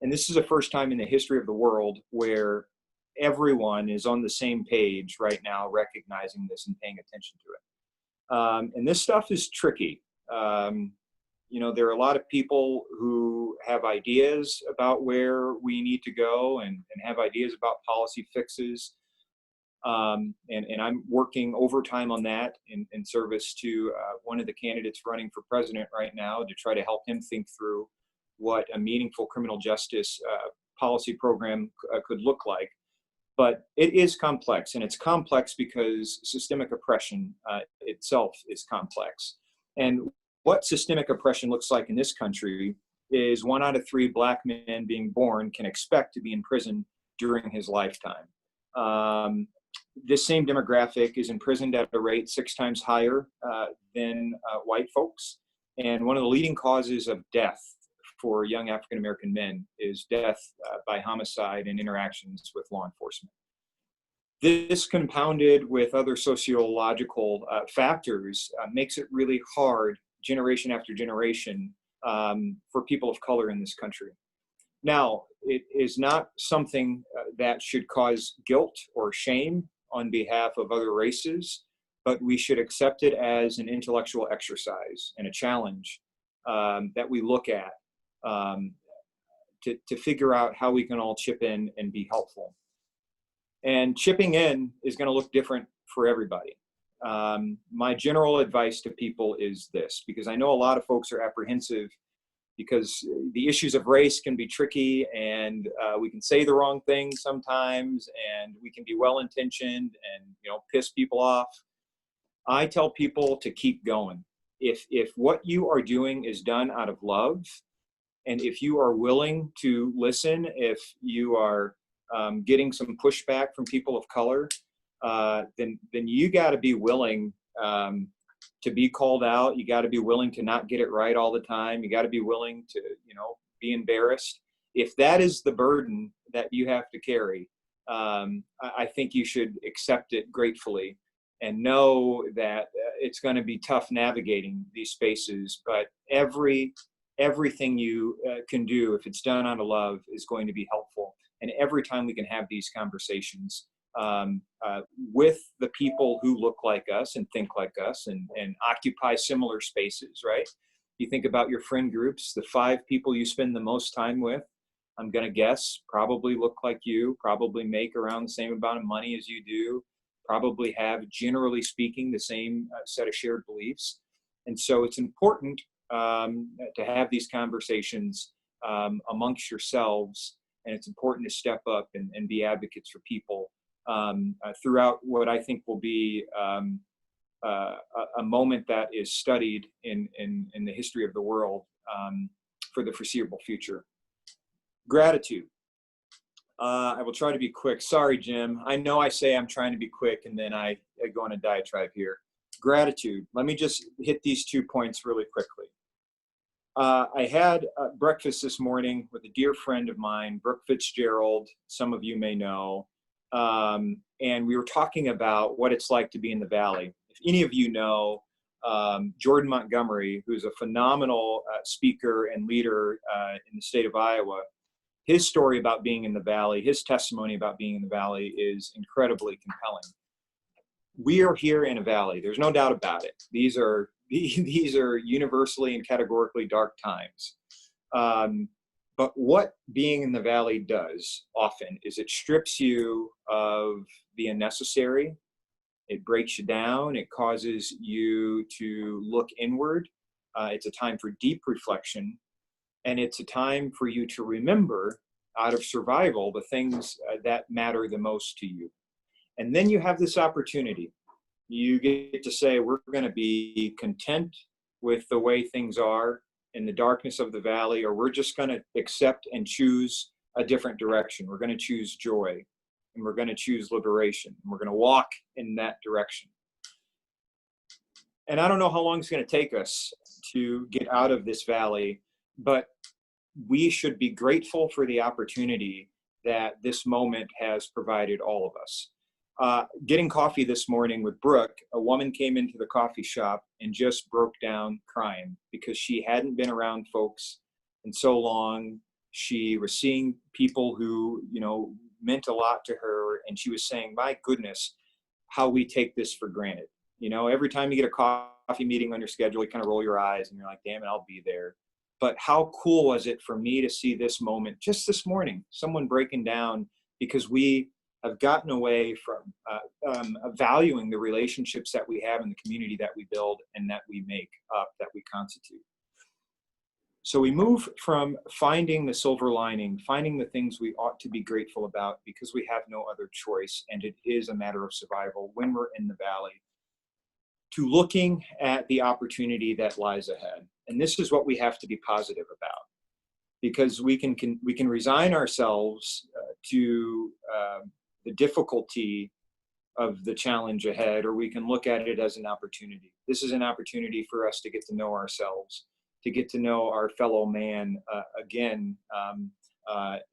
And this is the first time in the history of the world where everyone is on the same page right now, recognizing this and paying attention to it. And this stuff is tricky. You know, there are a lot of people who have ideas about where we need to go and have ideas about policy fixes. And I'm working overtime on that in service to one of the candidates running for president right now to try to help him think through what a meaningful criminal justice policy program could look like. But it is complex, and it's complex because systemic oppression itself is complex. And what systemic oppression looks like in this country is 1 out of 3 Black men being born can expect to be in prison during his lifetime. This same demographic is imprisoned at a rate 6 times higher than white folks. And one of the leading causes of death for young African-American men is death by homicide and interactions with law enforcement. This compounded with other sociological factors makes it really hard generation after generation for people of color in this country. Now, it is not something that should cause guilt or shame on behalf of other races, but we should accept it as an intellectual exercise and a challenge that we look at to figure out how we can all chip in and be helpful. And chipping in is going to look different for everybody. My general advice to people is this, because I know a lot of folks are apprehensive because the issues of race can be tricky, and we can say the wrong thing sometimes, and we can be well-intentioned and, you know, piss people off. I tell people to keep going. If what you are doing is done out of love, and if you are willing to listen, if you are getting some pushback from people of color, then you got to be willing to be called out. You got to be willing to not get it right all the time. You got to be willing to, you know, be embarrassed. If that is the burden that you have to carry, I think you should accept it gratefully and know that it's going to be tough navigating these spaces, but everything you can do, if it's done out of love, is going to be helpful. And every time we can have these conversations with the people who look like us and think like us and occupy similar spaces, right? You think about your friend groups, the 5 people you spend the most time with, I'm going to guess, probably look like you, probably make around the same amount of money as you do, probably have, generally speaking, the same set of shared beliefs. And so it's important to have these conversations amongst yourselves, and it's important to step up and be advocates for people throughout what I think will be a moment that is studied in the history of the world for the foreseeable future. Gratitude. I will try to be quick. Sorry, Jim. I know I say I'm trying to be quick, and then I go on a diatribe here. Gratitude. Let me just hit these 2 points really quickly. I had breakfast this morning with a dear friend of mine, Brooke Fitzgerald, some of you may know, and we were talking about what it's like to be in the Valley. If any of you know Jordan Montgomery, who's a phenomenal speaker and leader in the state of Iowa, his story about being in the Valley, his testimony about being in the Valley is incredibly compelling. we are here in a valley. There's no doubt about it. These are universally and categorically dark times. But what being in the valley does often is it strips you of the unnecessary. It breaks you down. It causes you to look inward. It's a time for deep reflection. And it's a time for you to remember, out of survival, the things that matter the most to you. And then you have this opportunity. You get to say, we're going to be content with the way things are in the darkness of the valley, or we're just going to accept and choose a different direction. We're going to choose joy, and we're going to choose liberation, and we're going to walk in that direction. And I don't know how long it's going to take us to get out of this valley, but we should be grateful for the opportunity that this moment has provided all of us. Getting coffee this morning with Brooke, a woman came into the coffee shop and just broke down crying because she hadn't been around folks in so long. She was seeing people who, meant a lot to her, and she was saying, my goodness, how we take this for granted. Every time you get a coffee meeting on your schedule, you kind of roll your eyes and you're like, damn it, I'll be there. But how cool was it for me to see this moment just this morning, someone breaking down because we have gotten away from valuing the relationships that we have in the community that we build and that we make up, that we constitute. So we move from finding the silver lining, finding the things we ought to be grateful about because we have no other choice and it is a matter of survival when we're in the valley, to looking at the opportunity that lies ahead. And this is what we have to be positive about, because we can resign ourselves to the difficulty of the challenge ahead, or we can look at it as an opportunity. This is an opportunity for us to get to know ourselves, to get to know our fellow man again,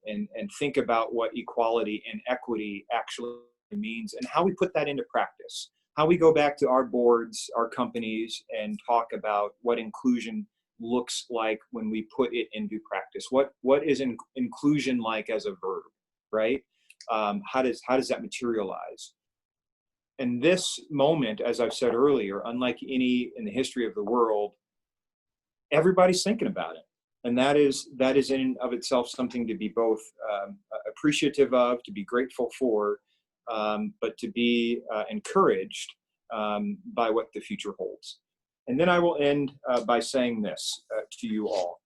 and think about what equality and equity actually means and how we put that into practice. How we go back to our boards, our companies, and talk about what inclusion looks like when we put it into practice. What is inclusion like as a verb, right? How does that materialize? And this moment, as I've said earlier, unlike any in the history of the world, everybody's thinking about it. And that is in and of itself something to be both appreciative of, to be grateful for, but to be encouraged by what the future holds. And then I will end by saying this to you all.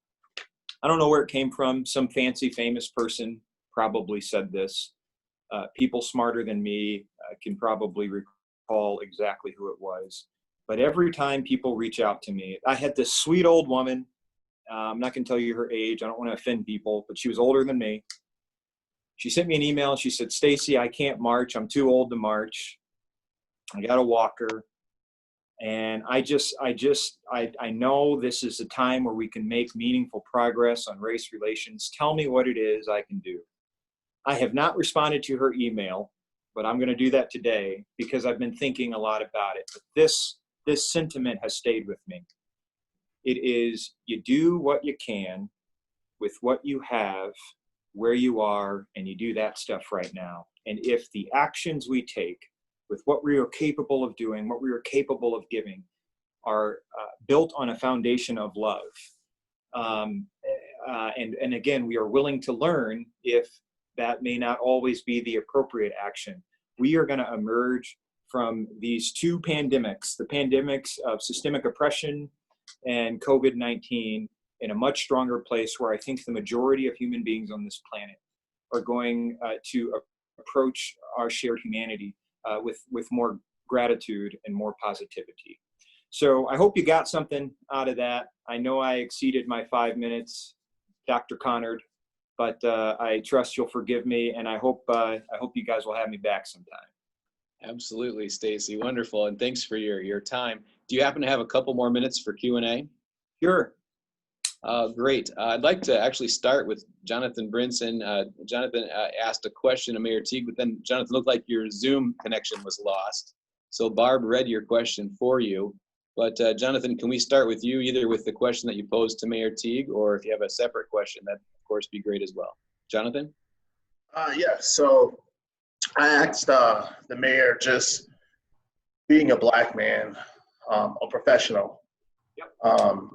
I don't know where it came from. Some fancy, famous person probably said this. People smarter than me can probably recall exactly who it was. But every time people reach out to me, I had this sweet old woman. I'm not going to tell you her age. I don't want to offend people, but she was older than me. She sent me an email. She said, Stacey, I can't march. I'm too old to march. I got a walker. And I know this is a time where we can make meaningful progress on race relations. Tell me what it is I can do. I have not responded to her email, but I'm going to do that today because I've been thinking a lot about it. But this sentiment has stayed with me. It is, you do what you can with what you have, where you are, and you do that stuff right now. And if the actions we take with what we are capable of doing, what we are capable of giving, are built on a foundation of love, and again, we are willing to learn if that may not always be the appropriate action, we are going to emerge from these two pandemics, the pandemics of systemic oppression and COVID-19, in a much stronger place where I think the majority of human beings on this planet are going to approach our shared humanity with more gratitude and more positivity. So I hope you got something out of that. I know I exceeded my 5 minutes, Dr. Connard, but I trust you'll forgive me, and I hope you guys will have me back sometime. Absolutely, Stacey. Wonderful, and thanks for your time. Do you happen to have a couple more minutes for Q&A? Sure. Great. I'd like to actually start with Jonathan Brinson. Jonathan asked a question of Mayor Teague, but then Jonathan, looked like your Zoom connection was lost. So Barb read your question for you. But Jonathan, can we start with you, either with the question that you posed to Mayor Teague, or if you have a separate question, that'd of course be great as well. Jonathan? Yeah, so I asked the mayor just being a Black man, a professional, how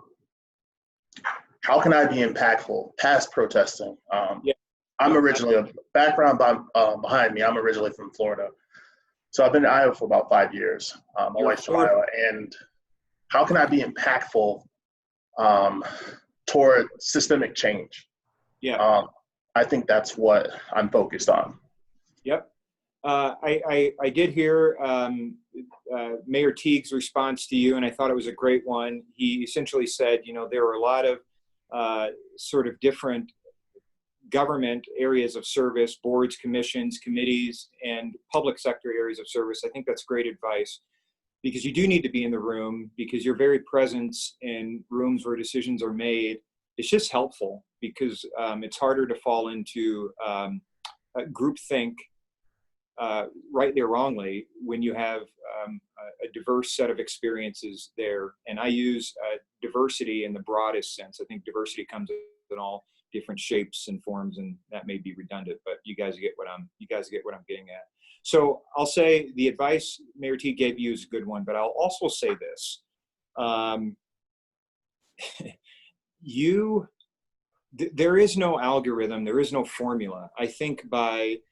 can I be impactful past protesting? I'm originally, a background behind me, I'm originally from Florida. So I've been in Iowa for about 5 years. My wife's from Iowa. And how can I be impactful toward systemic change? I think that's what I'm focused on. Yep. I did hear Mayor Teague's response to you, and I thought it was a great one. He essentially said, you know, there are a lot of sort of different government areas of service, boards, commissions, committees, and public sector areas of service. I think that's great advice, because you do need to be in the room, because your very presence in rooms where decisions are made is just helpful, because it's harder to fall into groupthink, rightly or wrongly, when you have a diverse set of experiences there. And I use diversity in the broadest sense. I think diversity comes in all different shapes and forms, and that may be redundant, but you guys get what I'm getting at. So I'll say the advice Mayor Teague gave you is a good one, but I'll also say this. There is no algorithm, there is no formula. I think by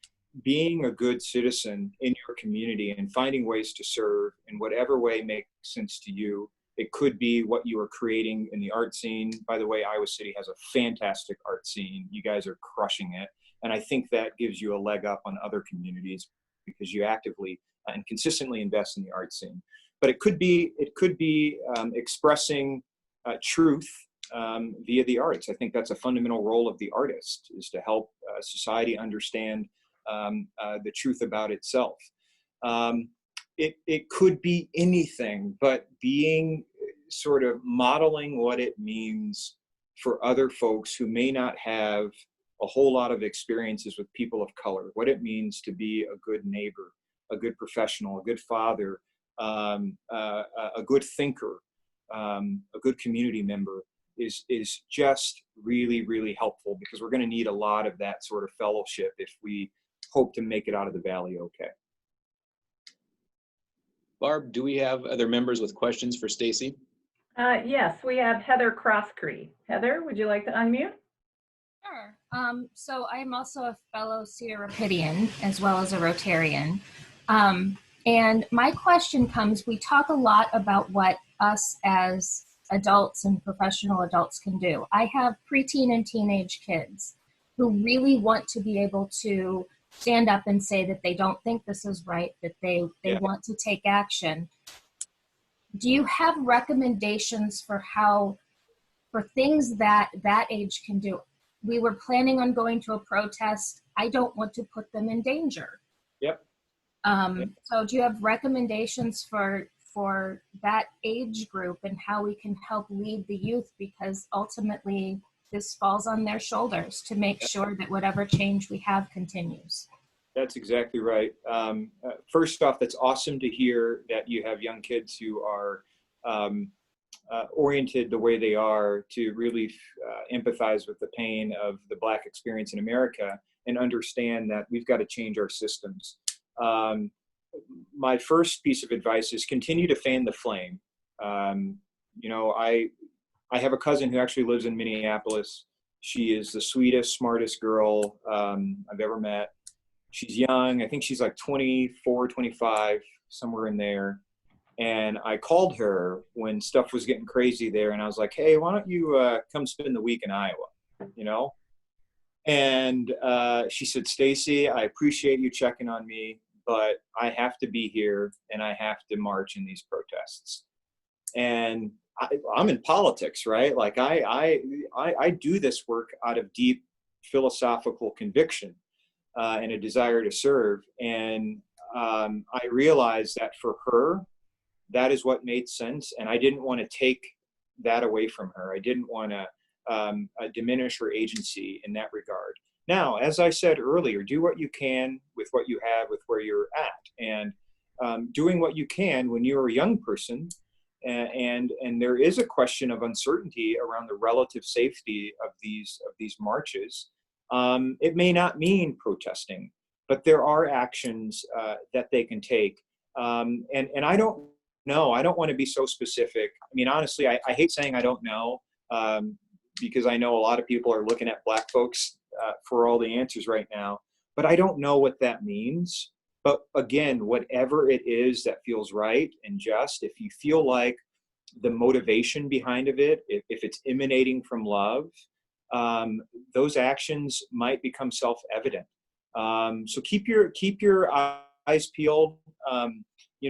being a good citizen in your community and finding ways to serve in whatever way makes sense to you. It could be what you are creating in the art scene. By the way, Iowa City has a fantastic art scene. You guys are crushing it. And I think that gives you a leg up on other communities, because you actively and consistently invest in the art scene. But it could be expressing truth via the arts. I think that's a fundamental role of the artist, is to help society understand the truth about itself. It could be anything, but being sort of modeling what it means for other folks who may not have a whole lot of experiences with people of color, what it means to be a good neighbor, a good professional, a good father, a good thinker, a good community member is just really, really helpful, because we're going to need a lot of that sort of fellowship if we hope to make it out of the valley okay. Barb, do we have other members with questions for Stacey? Yes, we have Heather Crosscree. Heather, would you like to unmute? Sure. So I'm also a fellow Cedar Rapidian as well as a Rotarian. And my question comes, we talk a lot about what us as adults and professional adults can do. I have preteen and teenage kids who really want to be able to stand up and say that they don't think this is right, that they want to take action. Do you have recommendations for things that age can do? We were planning on going to a protest. I don't want to put them in danger. Yep. So do you have recommendations for that age group and how we can help lead the youth? Because ultimately this falls on their shoulders to make sure that whatever change we have continues. That's exactly right. First off, that's awesome to hear that you have young kids who are oriented the way they are to really empathize with the pain of the Black experience in America and understand that we've got to change our systems. My first piece of advice is continue to fan the flame. You know, I have a cousin who actually lives in Minneapolis. She is the sweetest, smartest girl I've ever met. She's young. I think she's like 24, 25, somewhere in there. And I called her when stuff was getting crazy there. And I was like, hey, why don't you come spend the week in Iowa, you know? And she said, Stacey, I appreciate you checking on me, but I have to be here and I have to march in these protests. And I'm in politics, right? Like I do this work out of deep philosophical conviction and a desire to serve. And I realized that for her, that is what made sense. And I didn't want to take that away from her. I didn't want to diminish her agency in that regard. Now, as I said earlier, do what you can with what you have, with where you're at. And doing what you can when you're a young person, and there is a question of uncertainty around the relative safety of these marches. It may not mean protesting, but there are actions that they can take And I don't know. I don't want to be so specific. I mean, honestly, I hate saying I don't know, because I know a lot of people are looking at Black folks for all the answers right now, but I don't know what that means. But again, whatever it is that feels right and just, if you feel like the motivation behind of it, if it's emanating from love, those actions might become self-evident. So keep your eyes peeled.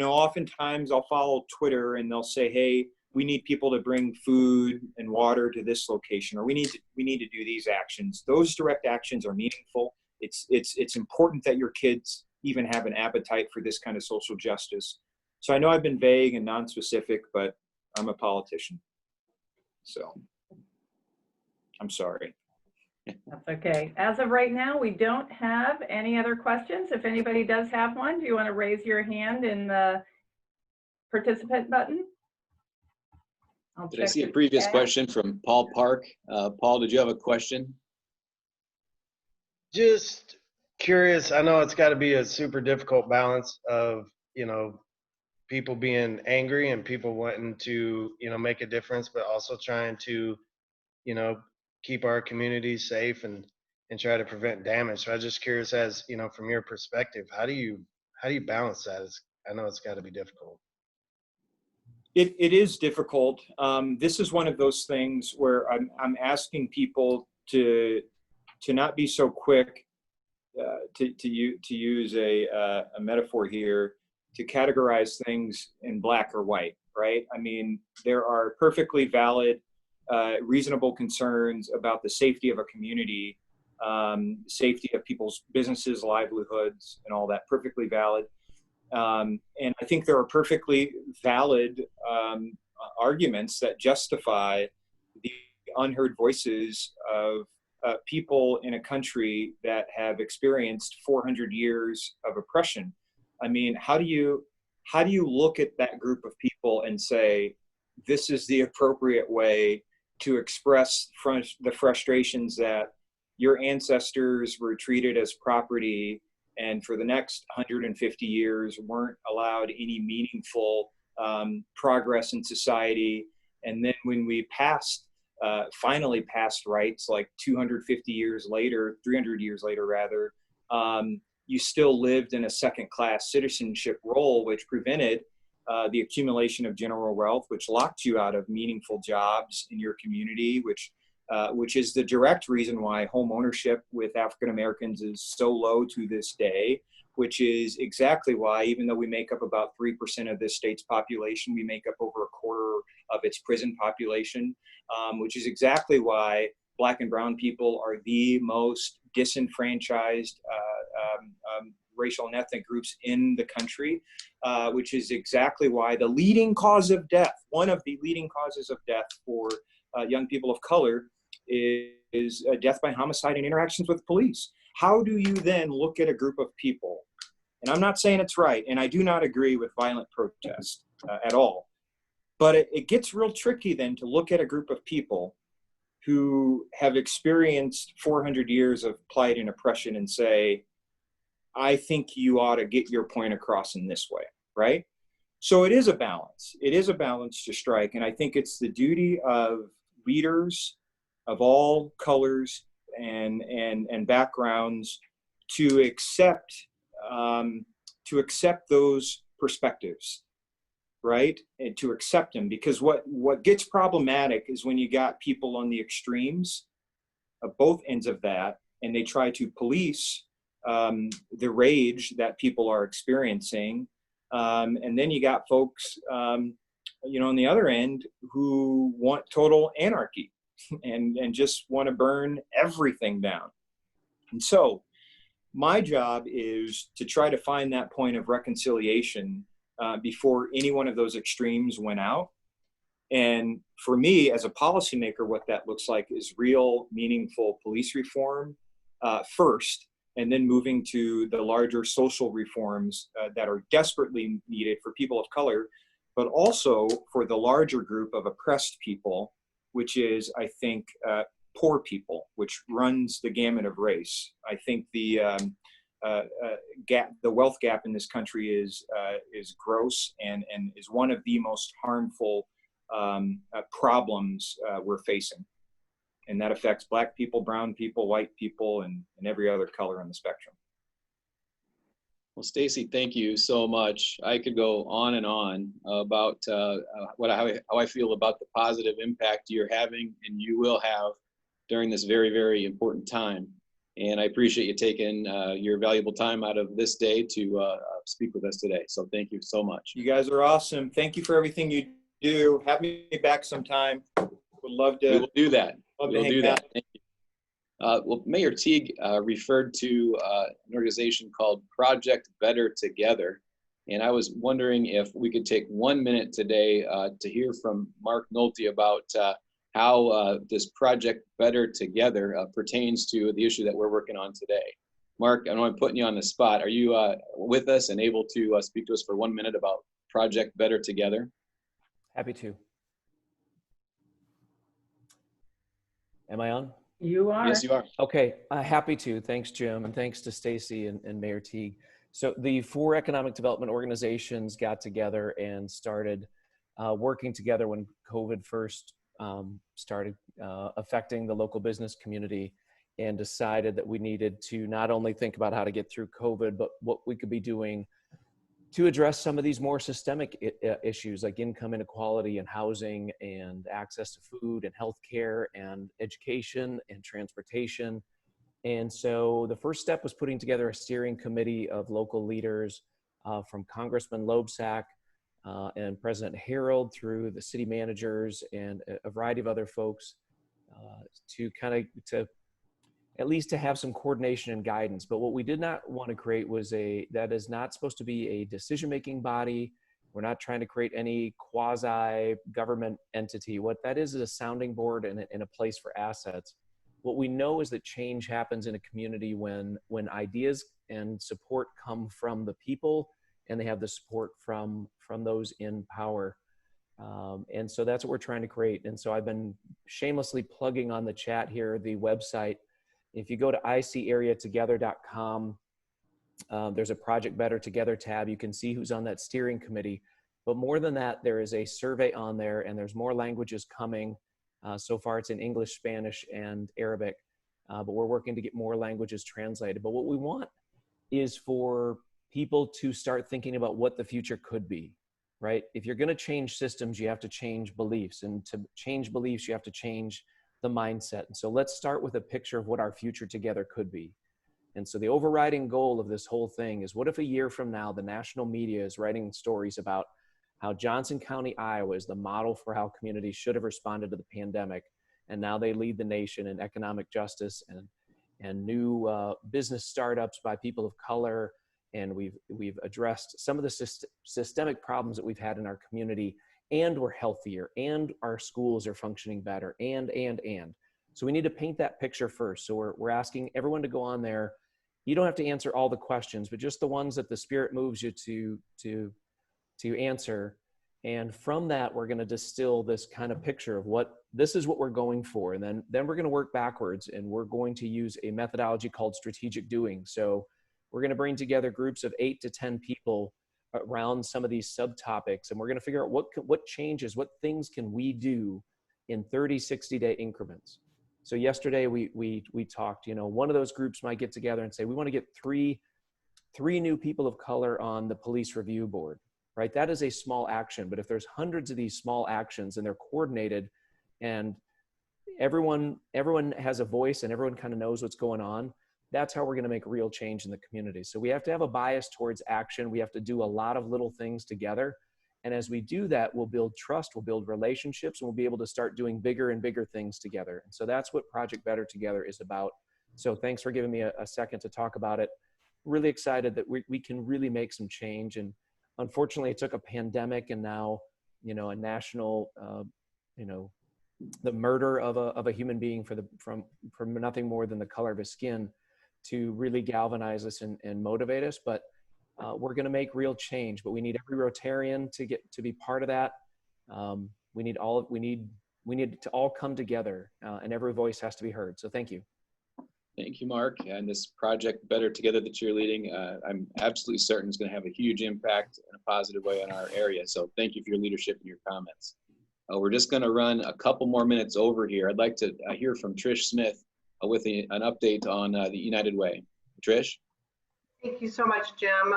Oftentimes I'll follow Twitter and they'll say, hey, we need people to bring food and water to this location, or we need to do these actions. Those direct actions are meaningful. It's important that your kids even have an appetite for this kind of social justice. So I know I've been vague and non-specific, but I'm a politician. So I'm sorry. That's okay. As of right now, we don't have any other questions. If anybody does have one, do you want to raise your hand in the participant button? Did I see a previous question from Paul Park? Paul, did you have a question? Just curious. I know it's got to be a super difficult balance of, people being angry and people wanting to, make a difference, but also trying to, keep our communities safe and try to prevent damage. So I'm just curious, as from your perspective, how do you balance that? I know it's got to be difficult. It is difficult. This is one of those things where I'm asking people to not be so quick to use a metaphor here, to categorize things in black or white, right? I mean, there are perfectly valid, reasonable concerns about the safety of a community, safety of people's businesses, livelihoods, and all that, perfectly valid. And I think there are perfectly valid arguments that justify the unheard voices of people in a country that have experienced 400 years of oppression. I mean, how do you look at that group of people and say, this is the appropriate way to express the frustrations that your ancestors were treated as property and for the next 150 years weren't allowed any meaningful progress in society. And then when we finally passed rights, like 250 years later, 300 years later rather, you still lived in a second-class citizenship role, which prevented the accumulation of general wealth, which locked you out of meaningful jobs in your community, which is the direct reason why home ownership with African Americans is so low to this day, which is exactly why, even though we make up about 3% of this state's population, we make up over a quarter of its prison population, which is exactly why Black and brown people are the most disenfranchised racial and ethnic groups in the country, which is exactly why the leading cause of death, one of the leading causes of death for young people of color is death by homicide and interactions with police. How do you then look at a group of people? And I'm not saying it's right, and I do not agree with violent protest at all, but it gets real tricky then to look at a group of people who have experienced 400 years of plight and oppression and say, I think you ought to get your point across in this way, right? So it is a balance. It is a balance to strike. And I think it's the duty of leaders of all colors and backgrounds to accept those perspectives, right? And to accept them, because what gets problematic is when you got people on the extremes of both ends of that, and they try to police the rage that people are experiencing. And then you got folks, on the other end who want total anarchy and just want to burn everything down. And so my job is to try to find that point of reconciliation before any one of those extremes went out. And for me, as a policymaker, what that looks like is real, meaningful police reform first, and then moving to the larger social reforms that are desperately needed for people of color, but also for the larger group of oppressed people, which is, I think, poor people, which runs the gamut of race. I think the gap, the wealth gap in this country is gross and is one of the most harmful problems we're facing. And that affects Black people, brown people, white people, and every other color on the spectrum. Well, Stacey, thank you so much. I could go on and on about how I feel about the positive impact you're having and you will have during this very, very important time. And I appreciate you taking your valuable time out of this day to speak with us today. So thank you so much. You guys are awesome. Thank you for everything you do. Have me back sometime. Would love to. We will do that. We'll do that. Out. Thank you. Well, Mayor Teague referred to an organization called Project Better Together. And I was wondering if we could take 1 minute today to hear from Mark Nolte about how this Project Better Together pertains to the issue that we're working on today. Mark, I know I'm putting you on the spot. Are you with us and able to speak to us for 1 minute about Project Better Together? Happy to. Am I on? You are. Yes, you are. Okay, happy to. Thanks, Jim, and thanks to Stacey and Mayor Teague. So the 4 economic development organizations got together and started working together when COVID first started affecting the local business community, and decided that we needed to not only think about how to get through COVID, but what we could be doing to address some of these more systemic issues like income inequality and housing and access to food and healthcare and education and transportation. And so the first step was putting together a steering committee of local leaders from Congressman Loebsack and President Harold through the city managers and a variety of other folks to at least to have some coordination and guidance. But what we did not want to create was that is not supposed to be a decision-making body. We're not trying to create any quasi-government entity. What that is a sounding board and a place for assets. What we know is that change happens in a community when ideas and support come from the people and they have the support from those in power. And so that's what we're trying to create. And so I've been shamelessly plugging on the chat here, the website. If you go to icareatogether.com, there's a Project Better Together tab. You can see who's on that steering committee. But more than that, there is a survey on there, and there's more languages coming. So far, it's in English, Spanish, and Arabic. But we're working to get more languages translated. But what we want is for people to start thinking about what the future could be, right? If you're going to change systems, you have to change beliefs. And to change beliefs, you have to change the mindset. And so let's start with a picture of what our future together could be. And so the overriding goal of this whole thing is, what if a year from now, the national media is writing stories about how Johnson County, Iowa is the model for how communities should have responded to the pandemic. And now they lead the nation in economic justice and new business startups by people of color. And we've addressed some of the systemic problems that we've had in our community, and we're healthier, and our schools are functioning better, and. So we need to paint that picture first. So we're asking everyone to go on there. You don't have to answer all the questions, but just the ones that the Spirit moves you to answer. And from that, we're going to distill this kind of picture of this is what we're going for. And then we're going to work backwards, and we're going to use a methodology called strategic doing. So we're going to bring together groups of 8 to 10 people around some of these subtopics, and we're going to figure out what changes, what things can we do in 30, 60-day increments. So yesterday we talked, one of those groups might get together and say, we want to get three new people of color on the police review board, right? That is a small action, but if there's hundreds of these small actions and they're coordinated and everyone has a voice and everyone kind of knows what's going on, that's how we're going to make real change in the community. So we have to have a bias towards action. We have to do a lot of little things together. And as we do that, we'll build trust, we'll build relationships, and we'll be able to start doing bigger and bigger things together. And so that's what Project Better Together is about. So thanks for giving me a second to talk about it. Really excited that we can really make some change. And unfortunately, it took a pandemic and now, a national, the murder of a human being from nothing more than the color of his skin to really galvanize us and motivate us. But we're going to make real change, but we need every Rotarian to be part of that. We need to all come together, and every voice has to be heard. So thank you. Thank you, Mark. And this project, Better Together, that you're leading, I'm absolutely certain is going to have a huge impact in a positive way on our area. So thank you for your leadership and your comments. We're just going to run a couple more minutes over here. I'd like to hear from Trish Smith with an update on the United Way. Trish? Thank you so much, Jim.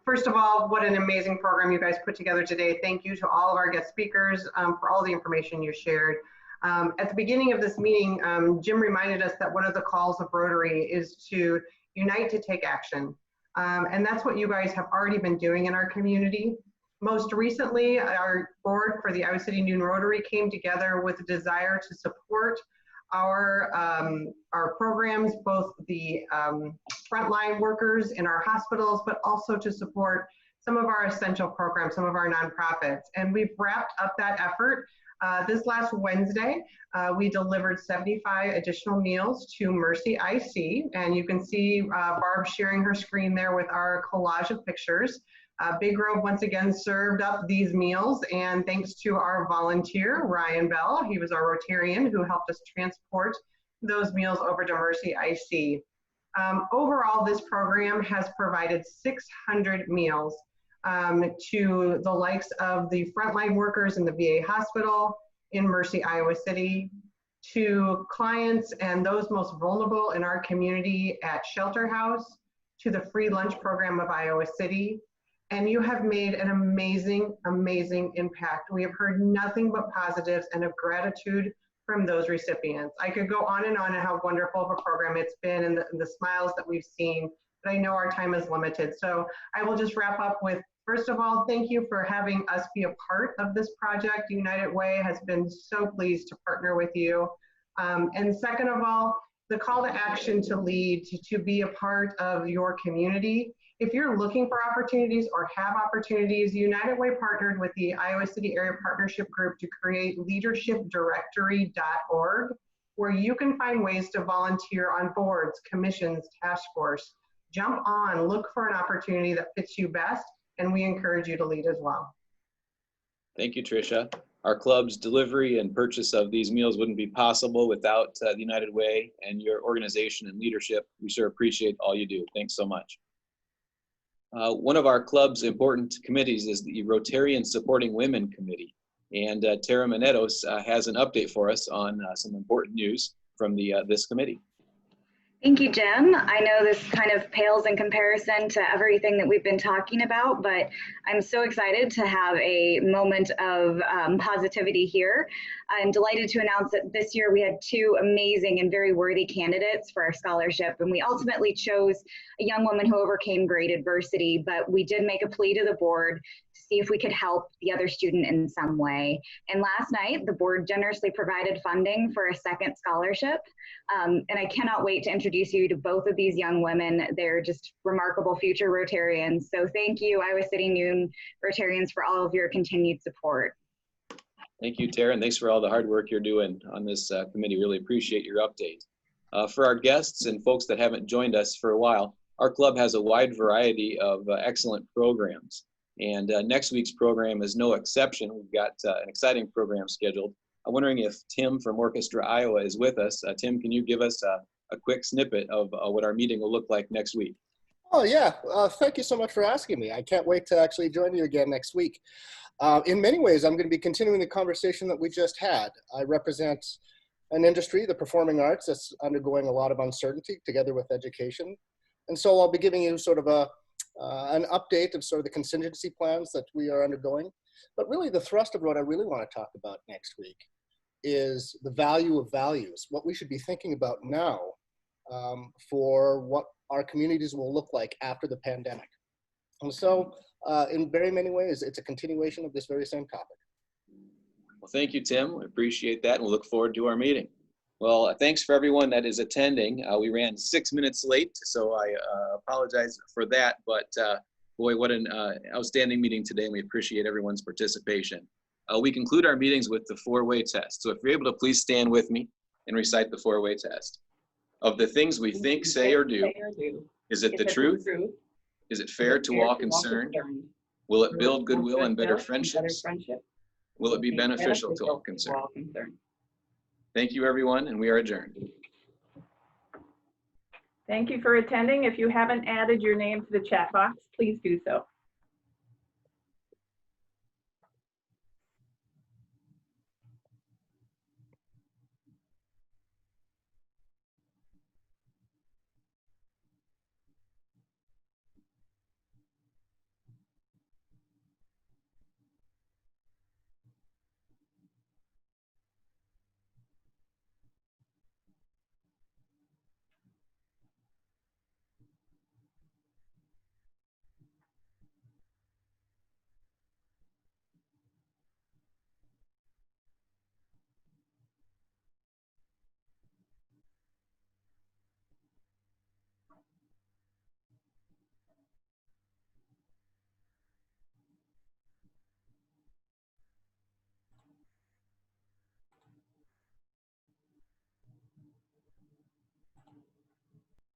First of all, what an amazing program you guys put together today. Thank you to all of our guest speakers for all the information you shared. At the beginning of this meeting, Jim reminded us that one of the calls of Rotary is to unite to take action. And that's what you guys have already been doing in our community. Most recently, our board for the Iowa City Noon Rotary came together with a desire to support our programs, both the frontline workers in our hospitals, but also to support some of our essential programs, some of our nonprofits. And we've wrapped up that effort. This last Wednesday, we delivered 75 additional meals to Mercy IC, and you can see Barb sharing her screen there with our collage of pictures. Big Grove once again served up these meals, and thanks to our volunteer, Ryan Bell, he was our Rotarian who helped us transport those meals over to Mercy IC. Overall, this program has provided 600 meals to the likes of the frontline workers in the VA hospital, in Mercy, Iowa City, to clients and those most vulnerable in our community at Shelter House, to the free lunch program of Iowa City. And you have made an amazing, amazing impact. We have heard nothing but positives and of gratitude from those recipients. I could go on and how wonderful of a program it's been and the smiles that we've seen, but I know our time is limited. So I will just wrap up with, first of all, thank you for having us be a part of this project. United Way has been so pleased to partner with you. And second of all, the call to action to lead, to be a part of your community. If you're looking for opportunities or have opportunities, United Way partnered with the Iowa City Area Partnership Group to create leadershipdirectory.org, where you can find ways to volunteer on boards, commissions, task force. Jump on, look for an opportunity that fits you best, and we encourage you to lead as well. Thank you, Tricia. Our club's delivery and purchase of these meals wouldn't be possible without the United Way and your organization and leadership. We sure appreciate all you do. Thanks so much. One of our club's important committees is the Rotarian Supporting Women Committee. And Tara Manetos has an update for us on some important news from this committee. Thank you, Jim. I know this kind of pales in comparison to everything that we've been talking about, but I'm so excited to have a moment of positivity here. I'm delighted to announce that this year we had 2 amazing and very worthy candidates for our scholarship, and we ultimately chose a young woman who overcame great adversity, but we did make a plea to the board to see if we could help the other student in some way. And last night, the board generously provided funding for a second scholarship, and I cannot wait to introduce you to both of these young women. They're just remarkable future Rotarians. So thank you, Iowa City Noon Rotarians, for all of your continued support. Thank you, Tara, and thanks for all the hard work you're doing on this committee. Really appreciate your update. For our guests and folks that haven't joined us for a while, our club has a wide variety of excellent programs. And next week's program is no exception. We've got an exciting program scheduled. I'm wondering if Tim from Orchestra Iowa is with us. Tim, can you give us a quick snippet of what our meeting will look like next week? Oh yeah, thank you so much for asking me. I can't wait to actually join you again next week. In many ways, I'm going to be continuing the conversation that we just had. I represent an industry, the performing arts, that's undergoing a lot of uncertainty together with education. And so I'll be giving you sort of an update of sort of the contingency plans that we are undergoing. But really the thrust of what I really want to talk about next week is the value of values, what we should be thinking about now for what our communities will look like after the pandemic. And so in very many ways, it's a continuation of this very same topic. Well, thank you, Tim. We appreciate that and we'll look forward to our meeting. Well, thanks for everyone that is attending. We ran 6 minutes late, so I apologize for that. But boy, what an outstanding meeting today, and we appreciate everyone's participation. We conclude our meetings with the 4-way test. So if you're able to please stand with me and recite the 4-way test. Of the things we think, say, or do, is it the truth? Is it fair to all concerned? Will it build goodwill and better friendships? Will it be beneficial to all concerned? Thank you, everyone, and we are adjourned. Thank you for attending. If you haven't added your name to the chat box, please do so.